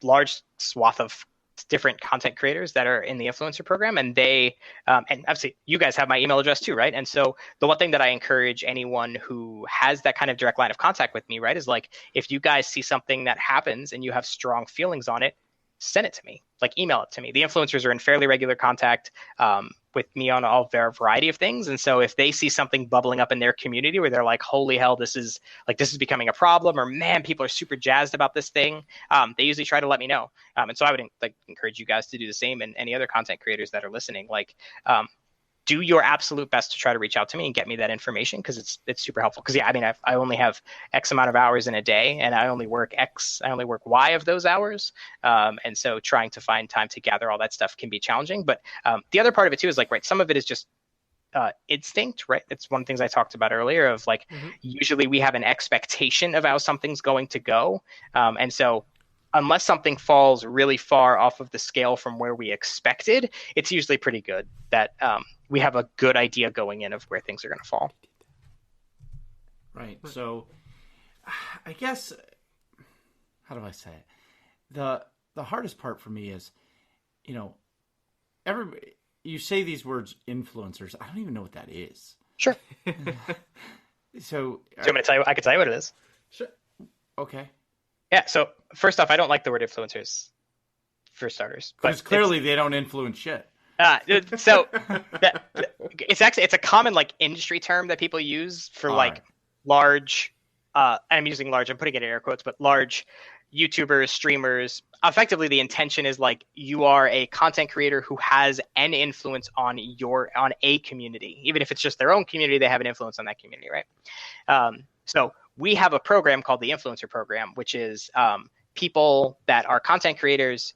large swath of different content creators that are in the influencer program, and they and obviously you guys have my email address too, right? And so the one thing that I encourage anyone who has that kind of direct line of contact with me, right, is like, if you guys see something that happens and you have strong feelings on it, send it to me, like email it to me. The influencers are in fairly regular contact with me on a variety of things. And so if they see something bubbling up in their community where they're like, holy hell, this is becoming a problem, or man, people are super jazzed about this thing, they usually try to let me know. And so I would encourage you guys to do the same, and any other content creators that are listening, do your absolute best to try to reach out to me and get me that information, because it's super helpful. Because I only have X amount of hours in a day, and I only work Y of those hours, and so trying to find time to gather all that stuff can be challenging. But the other part of it too is some of it is just instinct, right? It's one of the things I talked about earlier of usually we have an expectation of how something's going to go, and so unless something falls really far off of the scale from where we expected, it's usually pretty good that we have a good idea going in of where things are going to fall. Right. So I guess, how do I say it? The hardest part for me is, everybody, you say these words influencers. I don't even know what that is. Sure. So do you want me to tell you? I can tell you what it is. Sure. Okay. Yeah. So first off, I don't like the word influencers, for starters. Because clearly they don't influence shit. So it's a common industry term that people use for large. I'm using large. I'm putting it in air quotes, but large YouTubers, streamers. Effectively, the intention is you are a content creator who has an influence on a community, even if it's just their own community. They have an influence on that community, right? So we have a program called the Influencer Program, which is people that are content creators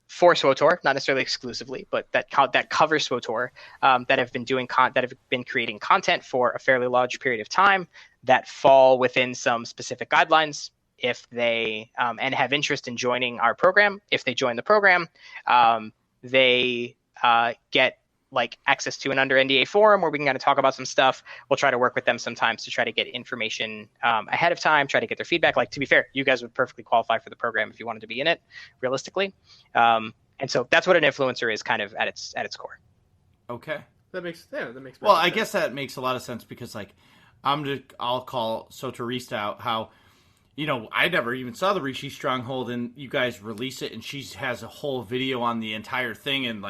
for SWTOR, not necessarily exclusively, but that cover SWTOR, that have been creating content for a fairly large period of time, that fall within some specific guidelines. If they and have interest in joining our program, if they join the program, they get access to an under NDA forum where we can kind of talk about some stuff. We'll try to work with them sometimes to try to get information ahead of time, try to get their feedback. To be fair, you guys would perfectly qualify for the program if you wanted to be in it, realistically. And so that's what an influencer is, kind of at its core. Okay. That makes sense. Well, I guess that makes a lot of sense, because I'll call Sotorista out how, I never even saw the Rishi Stronghold, and you guys release it, and she has a whole video on the entire thing, and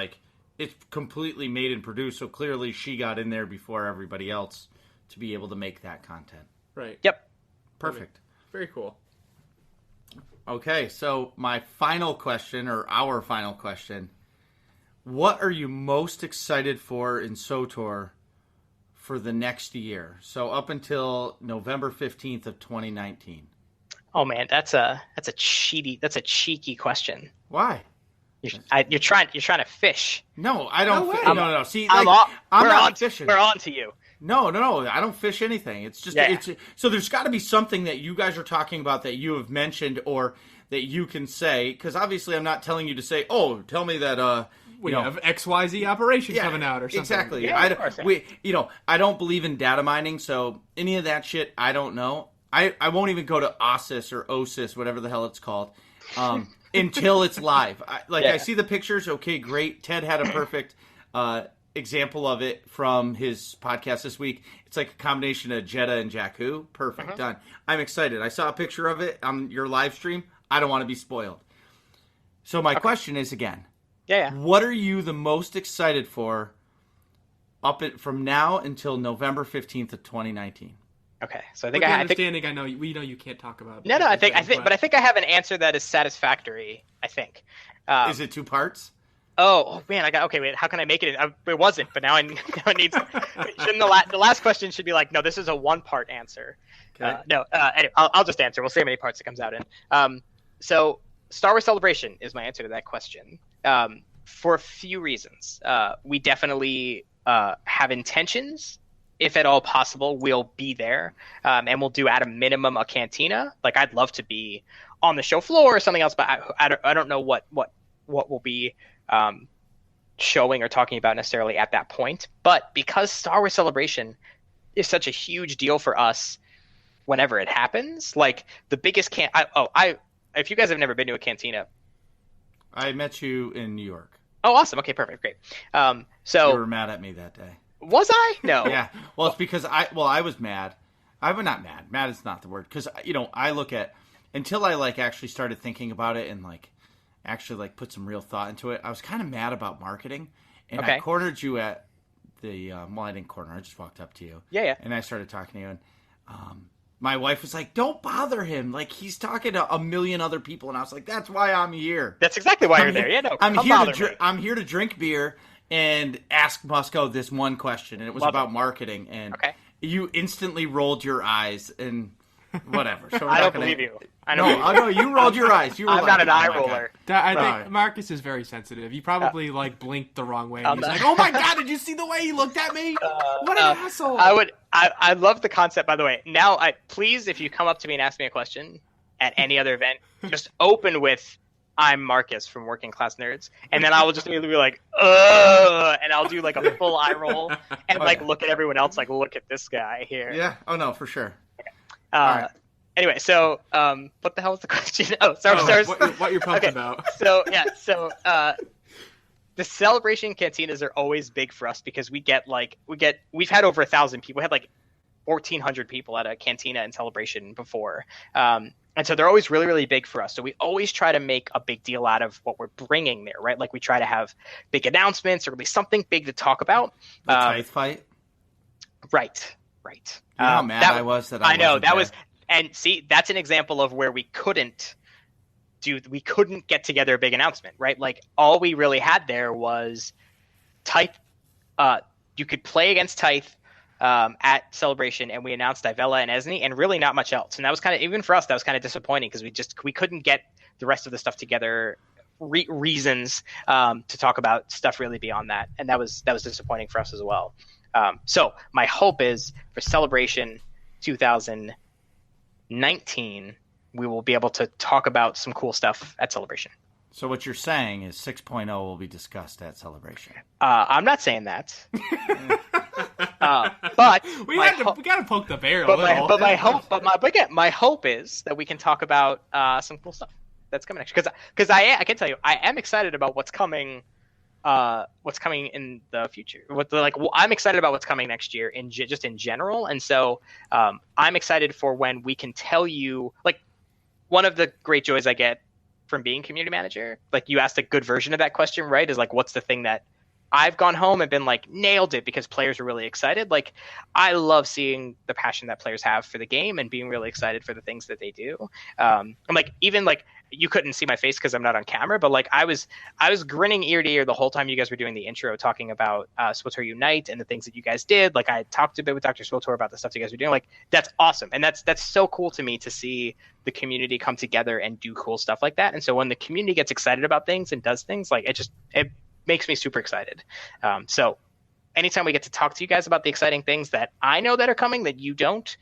it's completely made and produced, so clearly she got in there before everybody else to be able to make that content. Right. Yep. Perfect. Very cool. Okay, so my final question, or our final question, what are you most excited for in SWTOR for the next year? So up until November 15th of 2019. Oh man, that's a cheeky question. Why? You're trying to fish. No, I don't. No. See, I'm not fishing. We're on to you. No. I don't fish anything. It's just so there's got to be something that you guys are talking about that you have mentioned, or that you can say, because obviously I'm not telling you to say, oh, tell me that we have XYZ operation coming out or something. Exactly. Yeah, I don't believe in data mining, so any of that shit I don't know. I won't even go to OSIS or OSIS, whatever the hell it's called, until it's live. I see the pictures. Okay, great. Ted had a perfect example of it from his podcast this week. It's like a combination of Jetta and Jakku. Perfect. Done. I'm excited. I saw a picture of it on your live stream. I don't want to be spoiled. So my question is again. Yeah. What are you the most excited for from now until November 15th of 2019? Okay, so I know you can't talk about. No, I think I have an answer that is satisfactory. I think. Is it 2 parts? Oh man, I got okay. Wait, how can I make it? It wasn't, but now it needs. Shouldn't the last question should be like, no, this is a one-part answer. Okay. No, anyway, I'll just answer. We'll see how many parts it comes out in. So Star Wars Celebration is my answer to that question. For a few reasons. We definitely have intentions. If at all possible, we'll be there, and we'll do at a minimum a cantina. Like I'd love to be on the show floor or something else, but I don't know what we'll be showing or talking about necessarily at that point. But because Star Wars Celebration is such a huge deal for us, whenever it happens, like the biggest if you guys have never been to a cantina, I met you in New York. Oh, awesome. Okay, perfect, great. So you were mad at me that day. Was I? No. Yeah. Well, it's because I was mad. I was not mad. Mad is not the word. Because, I look at, until I, actually started thinking about it and, actually, put some real thought into it, I was kind of mad about marketing. And okay. I cornered you at the, I didn't corner. I just walked up to you. Yeah. And I started talking to you. And my wife was like, don't bother him. He's talking to a million other people. And I was like, that's why I'm here. That's exactly why you're there. Yeah, no, I'm here to drink beer and ask Musco this one question, and it was about marketing, and you instantly rolled your eyes, and whatever. So I don't believe you. No, you rolled your eyes. You were I'm not an eye roller. I think Marcus is very sensitive. You probably blinked the wrong way. And he's like, "Oh my god, did you see the way he looked at me? What an asshole!" I love the concept. By the way, now please, if you come up to me and ask me a question at any other event, just open with, I'm Marcus from Working Class Nerds, and then I will just immediately be like, ugh, and I'll do a full eye roll and look at everyone else look at this guy here. Yeah. Oh no, for sure. Right. Anyway, so what the hell was the question? Oh, sorry. What you're pumped about? So the celebration cantinas are always big for us because we've had over 1,000 people. We had 1,400 people at a cantina in Celebration before. And so they're always really, really big for us. So we always try to make a big deal out of what we're bringing there, right? We try to have big announcements or at least something big to talk about. The Tithe fight? Right. You know how mad I was that I know, that there? was – and see, that's an example of where we couldn't get together a big announcement, right? All we really had there was Tithe you could play against Tithe at Celebration, and we announced Divella and Esne, and really not much else. And that was kind of, even for us, that was kind of disappointing because we couldn't get the rest of the stuff together, reasons to talk about stuff really beyond that, and that was disappointing for us as well. So my hope is for Celebration 2019, we will be able to talk about some cool stuff at Celebration. So what you're saying is 6.0 will be discussed at Celebration. I'm not saying that. But we gotta poke the bear a little. My hope is that we can talk about some cool stuff that's coming next. Because I can tell you, I am excited about what's coming in the future. I'm excited about what's coming next year just in general, and so I'm excited for when we can tell you. One of the great joys I get from being community manager, you asked a good version of that question, right? Is what's the thing that I've gone home and been nailed it because players are really excited. I love seeing the passion that players have for the game and being really excited for the things that they do. I'm even you couldn't see my face because I'm not on camera, but I was grinning ear to ear the whole time you guys were doing the intro, talking about SWTOR Unite and the things that you guys did. I talked a bit with Dr. SWTOR about the stuff you guys were doing. That's awesome, and that's so cool to me to see the community come together and do cool stuff like that. And so when the community gets excited about things and does things, it makes me super excited. So anytime we get to talk to you guys about the exciting things that I know that are coming that you don't,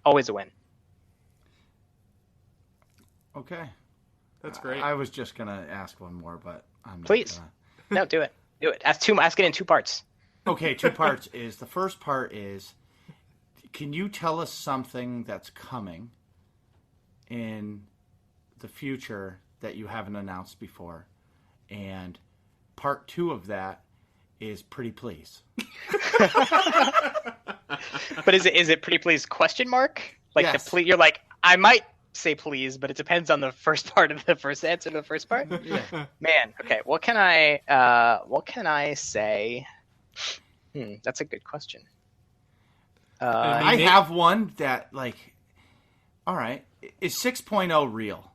always a win. Okay. That's great. I was just going to ask one more, but I'm not Please. No, do it. Do it. Ask it in 2 parts. Okay, 2 parts is, the first part is, can you tell us something that's coming in the future that you haven't announced before? And part 2 of that is pretty please. But is it pretty please question mark? Yes. The you're I might say please, but it depends on the first part of the first answer to the first part. Yeah. Man, okay. What can I say? That's a good question. I have one that all right, is 6.0 real?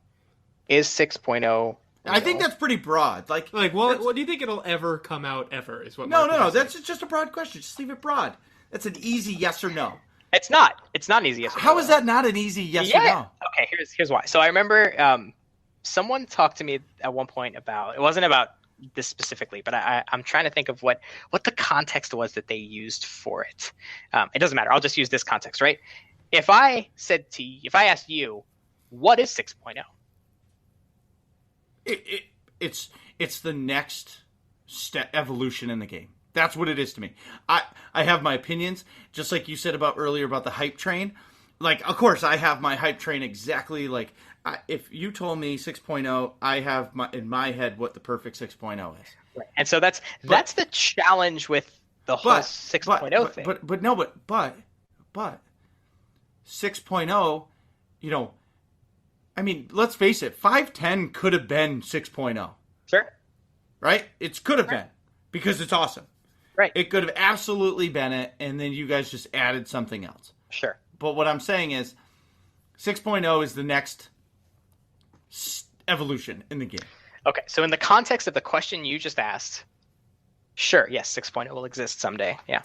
Is 6.0 I think that's pretty broad. Like, what do you think it'll ever come out ever? Is what? No. That's just a broad question. Just leave it broad. That's an easy yes or no. It's not. It's not an easy yes or no. How is that not an easy yes or no? Okay, here's why. So I remember someone talked to me at one point about, it wasn't about this specifically, but I'm trying to think of what the context was that they used for it. It doesn't matter. I'll just use this context, right? If I asked you, what is 6.0? It's the next evolution in the game. That's what it is to me. I have my opinions, just like you said earlier about the hype train. Like, of course, I have my hype train exactly like. If you told me 6.0, I have in my head what the perfect 6.0 is. Right. And so that's the challenge with the whole 6.0 thing. But 6.0, I mean, let's face it, 5.10 could have been 6.0. Sure. Right? It could have been, because it's awesome. Right. It could have absolutely been it, and then you guys just added something else. Sure. But what I'm saying is 6.0 is the next evolution in the game. Okay, so in the context of the question you just asked, sure, yes, 6.0 will exist someday. Yeah.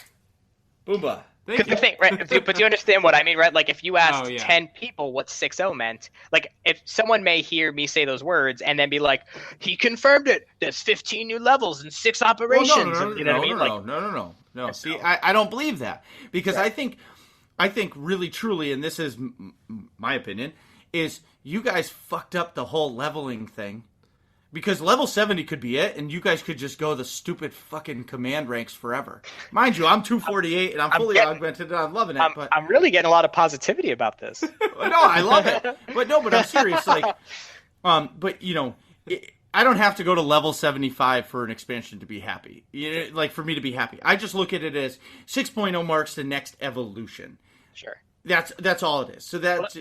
Boomba. Because the thing, right? But you understand what I mean, right? Like, if you asked 10 people what 6.0 meant, like, if someone may hear me say those words and then be like, he confirmed it. There's 15 new levels and 6 operations. Well, no. See, I don't believe that, because I think really truly, and this is my opinion, is you guys fucked up the whole leveling thing. Because level 70 could be it, and you guys could just go the stupid fucking command ranks forever. Mind you, I'm 248, and I'm fully augmented, and I'm loving it. But I'm really getting a lot of positivity about this. No, I love it. But I'm serious. Like, I don't have to go to level 75 for an expansion to be happy. Like, for me to be happy. I just look at it as 6.0 marks the next evolution. Sure. That's all it is. So that,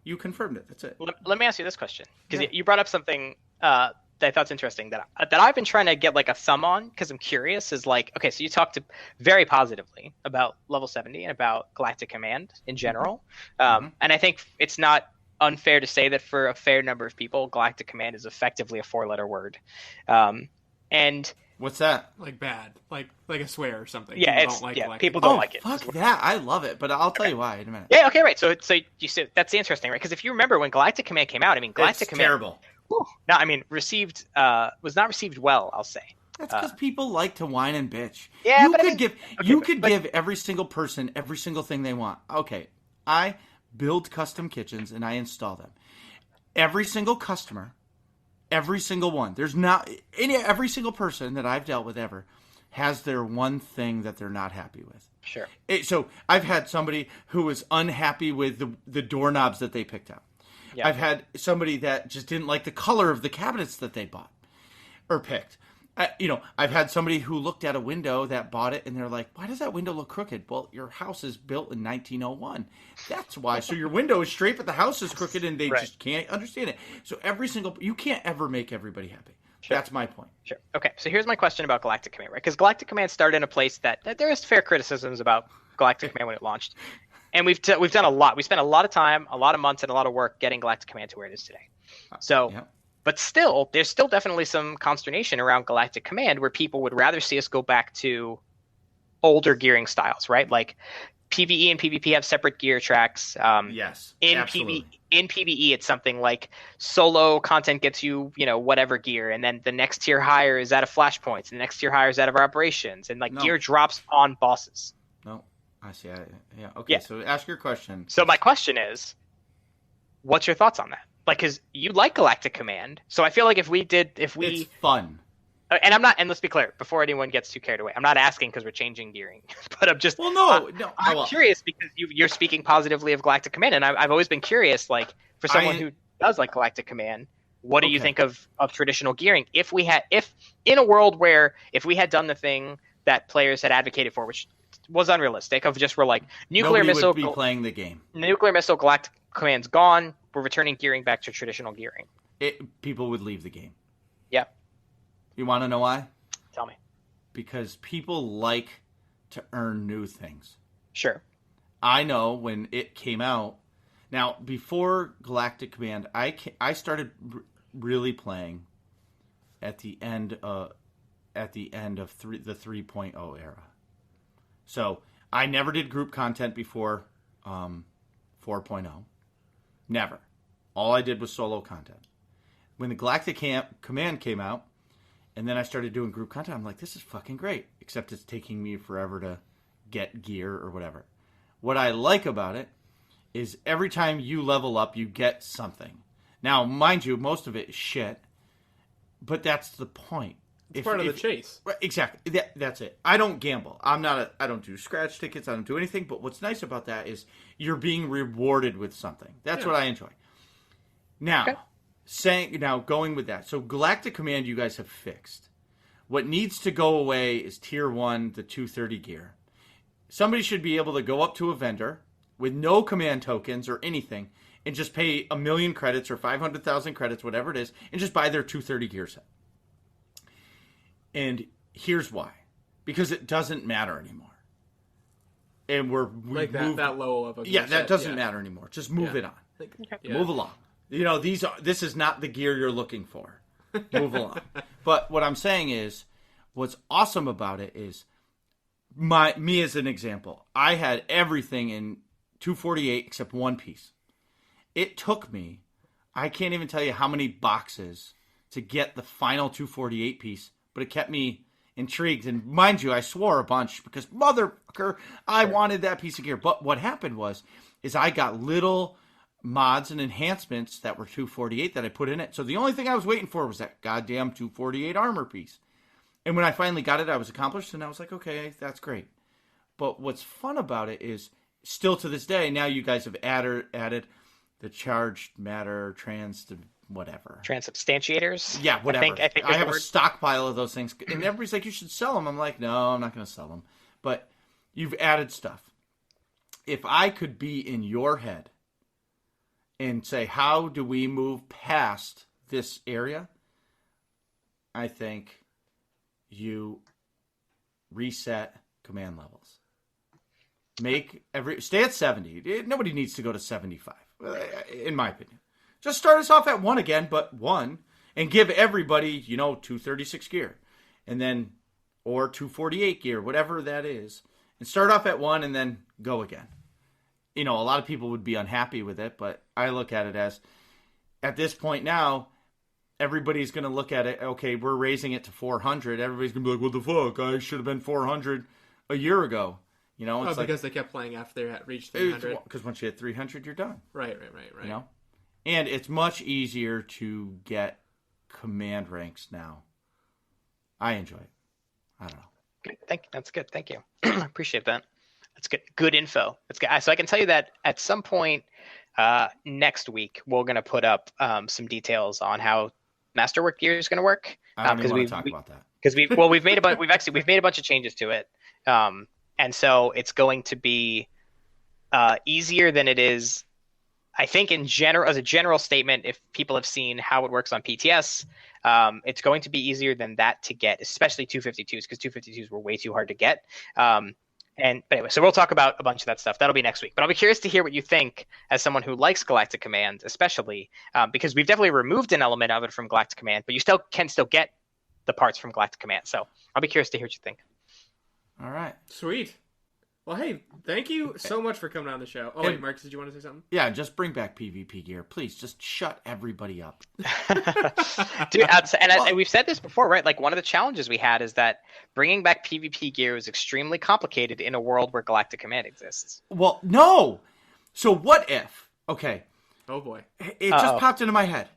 you confirmed it. That's it. Let me ask you this question. Because you brought up something that I thought's interesting that I've been trying to get like a thumb on, because I'm curious, is like, okay, so you talked very positively about level 70 and about Galactic Command in general. And I think it's not unfair to say that for a fair number of people, Galactic Command is effectively a 4-letter word. And what's that? Like bad, like a swear or something. Yeah, people don't like it. Fuck that! I love it, but I'll tell you why in a minute. Yeah, okay, right. So you said that's interesting, right? Because if you remember when Galactic Command came out, I mean, Galactic Command terrible. No, I mean, was not received well, I'll say. That's because people like to whine and bitch. Yeah, you could give every single person every single thing they want. Okay, I build custom kitchens and I install them. Every single customer, every single one. There's not every single person that I've dealt with ever has their one thing that they're not happy with. Sure. So I've had somebody who was unhappy with the doorknobs that they picked out. Yeah. I've had somebody that just didn't like the color of the cabinets that they bought or picked. I've had somebody who looked at a window that bought it and they're like, why does that window look crooked? Well, your house is built in 1901. That's why. So your window is straight, but the house is crooked and they just can't understand it. So you can't ever make everybody happy. Sure. That's my point. Sure. Okay. So here's my question about Galactic Command, right? Because Galactic Command started in a place that there is fair criticisms about Galactic Command when it launched. And we've done a lot. We spent a lot of time, a lot of months, and a lot of work getting Galactic Command to where it is today. So, but still, there's still definitely some consternation around Galactic Command where people would rather see us go back to older gearing styles, right? Like PvE and PvP have separate gear tracks. Yes, absolutely. In PvE, it's something like solo content gets you, whatever gear, and then the next tier higher is out of flashpoints, and the next tier higher is out of operations, and gear drops on bosses. No. I see. Okay. Yeah. So ask your question. So my question is, what's your thoughts on that? Like, because you like Galactic Command, so I feel like it's fun. And I'm not. And let's be clear, before anyone gets too carried away, I'm not asking because we're changing gearing, but I'm just. Well, no. I'm curious because you're speaking positively of Galactic Command, and I've always been curious, like, for someone who does like Galactic Command, what do you think of traditional gearing? If in a world where if we had done the thing that players had advocated for, which was unrealistic, of just we're like nuclear missile would be playing the game. Nuclear missile Galactic Command's gone. We're returning gearing back to traditional gearing. People would leave the game. Yeah. You want to know why? Tell me. Because people like to earn new things. Sure. I know when it came out. Now, before Galactic Command, I started really playing at the end of the 3.0 era. So I never did group content before 4.0. Never. All I did was solo content. When the Galactic Command came out, and then I started doing group content, I'm like, this is fucking great. Except it's taking me forever to get gear or whatever. What I like about it is every time you level up, you get something. Now, mind you, most of it is shit, but that's the point. It's part of the chase. Exactly. That's it. I don't gamble. I don't do scratch tickets. I don't do anything. But what's nice about that is you're being rewarded with something. That's what I enjoy. Now, going with that. So Galactic Command, you guys have fixed. What needs to go away is Tier 1, the 230 gear. Somebody should be able to go up to a vendor with no command tokens or anything and just pay 1 million credits or 500,000 credits, whatever it is, and just buy their 230 gear set. And here's why. Because it doesn't matter anymore. And that low of a gear set. That doesn't matter anymore. Just move it on. Move along. You know, this is not the gear you're looking for. Move along. But what I'm saying is, what's awesome about it is, me as an example, I had everything in 248 except one piece. It took me, I can't even tell you how many boxes to get the final 248 piece, but it kept me intrigued. And mind you, I swore a bunch because, motherfucker, I wanted that piece of gear. But what happened is I got little mods and enhancements that were 248 that I put in it. So the only thing I was waiting for was that goddamn 248 armor piece. And when I finally got it, I was accomplished, and I was like, okay, that's great. But what's fun about it is, still to this day, now you guys have added the charged matter, transubstantiators? Yeah, whatever. I think I have a stockpile of those things. And everybody's like, you should sell them. I'm like, no, I'm not going to sell them. But you've added stuff. If I could be in your head and say, how do we move past this area? I think you reset command levels. Stay at 70. Nobody needs to go to 75, in my opinion. Just start us off at 1 again, but 1, and give everybody, 236 gear, and then, or 248 gear, whatever that is, and start off at 1 and then go again. A lot of people would be unhappy with it, but I look at it as, at this point now, everybody's going to look at it, okay, we're raising it to 400. Everybody's going to be like, what the fuck? I should have been 400 a year ago. It's because they kept playing after they had reached 300. Because once you hit 300, you're done. Right. And it's much easier to get command ranks now. I enjoy it. I don't know. Good. That's good. Thank you. Appreciate that. That's good. Good info. That's good. So I can tell you that at some point next week, we're going to put up some details on how Masterwork gear is going to work. I don't even want to talk about that. Because we've made a bunch of changes to it. And so it's going to be easier than it is, I think, as a general statement, if people have seen how it works on PTS, it's going to be easier than that to get, especially 252s, because 252s were way too hard to get. But anyway, so we'll talk about a bunch of that stuff. That'll be next week. But I'll be curious to hear what you think as someone who likes Galactic Command, especially because we've definitely removed an element of it from Galactic Command, but you can still get the parts from Galactic Command. So I'll be curious to hear what you think. All right. Sweet. Well, hey, thank you so much for coming on the show. Oh, wait, Marcus, did you want to say something? Yeah, just bring back PvP gear. Please, just shut everybody up. Dude, and we've said this before, right? Like, one of the challenges we had is that bringing back PvP gear is extremely complicated in a world where Galactic Command exists. Well, no! So what if, okay. Oh, boy. It just popped into my head.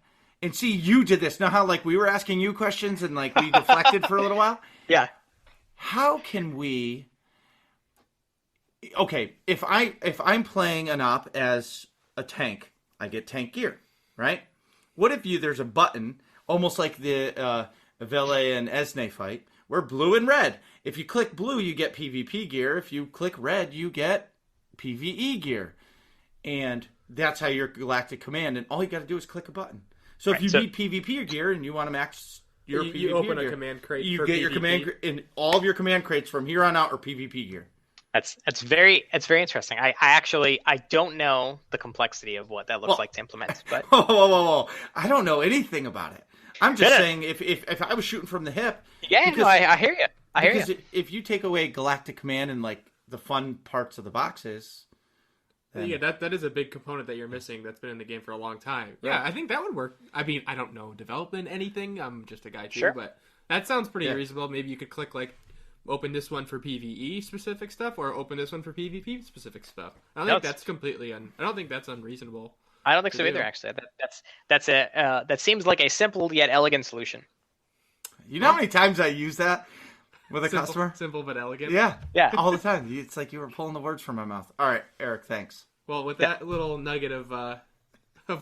And see, you did this. Now how, we were asking you questions and, we deflected for a little while? Yeah. How can we... Okay, if I'm playing an op as a tank, I get tank gear, right? What if there's a button, almost like the Vele and Esne fight, where blue and red. If you click blue, you get PvP gear. If you click red, you get PvE gear. And that's how your Galactic Command, and all you got to do is click a button. So if you need PvP gear and you want to max your PvP gear, you open a command crate. You get PvP. Your command, and all of your command crates from here on out are PvP gear. That's very interesting. I don't know the complexity of what that looks like to implement. But whoa. I don't know anything about it. I'm just saying, if I was shooting from the hip, Yeah, because, no, I hear you. because if you take away Galactic Command and like the fun parts of the boxes, then... yeah, that is a big component that you're missing. That's been in the game for a long time. Yeah, I think that would work. I mean, I don't know development anything. I'm just a guy too, but that sounds pretty reasonable. Maybe you could click like, open this one for PvE specific stuff, or open this one for PvP specific stuff. I don't think that's completely. I don't think that's unreasonable. I don't think so either. Actually, that seems like a simple yet elegant solution. You know how many times I use that with a customer? Simple but elegant. Yeah, all the time. It's like you were pulling the words from my mouth. All right, Eric, thanks. Well, with that little nugget of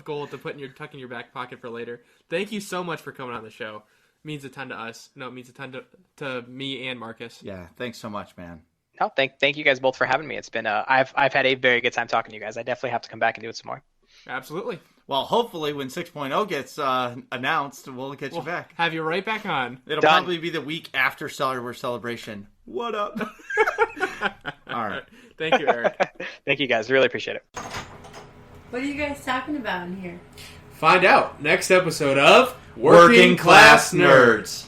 gold to tuck in your back pocket for later, thank you so much for coming on the show. It means a ton to us. No, it means a ton to me and Marcus. Yeah, thanks so much, man. No, thank you guys both for having me. It's been I've had a very good time talking to you guys. I definitely have to come back and do it some more. Absolutely. Well, hopefully when 6.0 gets announced, we'll get you back. Have you right back on. It'll probably be the week after Star Wars Celebration. What up? All right. Thank you, Eric. Thank you, guys. Really appreciate it. What are you guys talking about in here? Find out next episode of Working Class Nerds.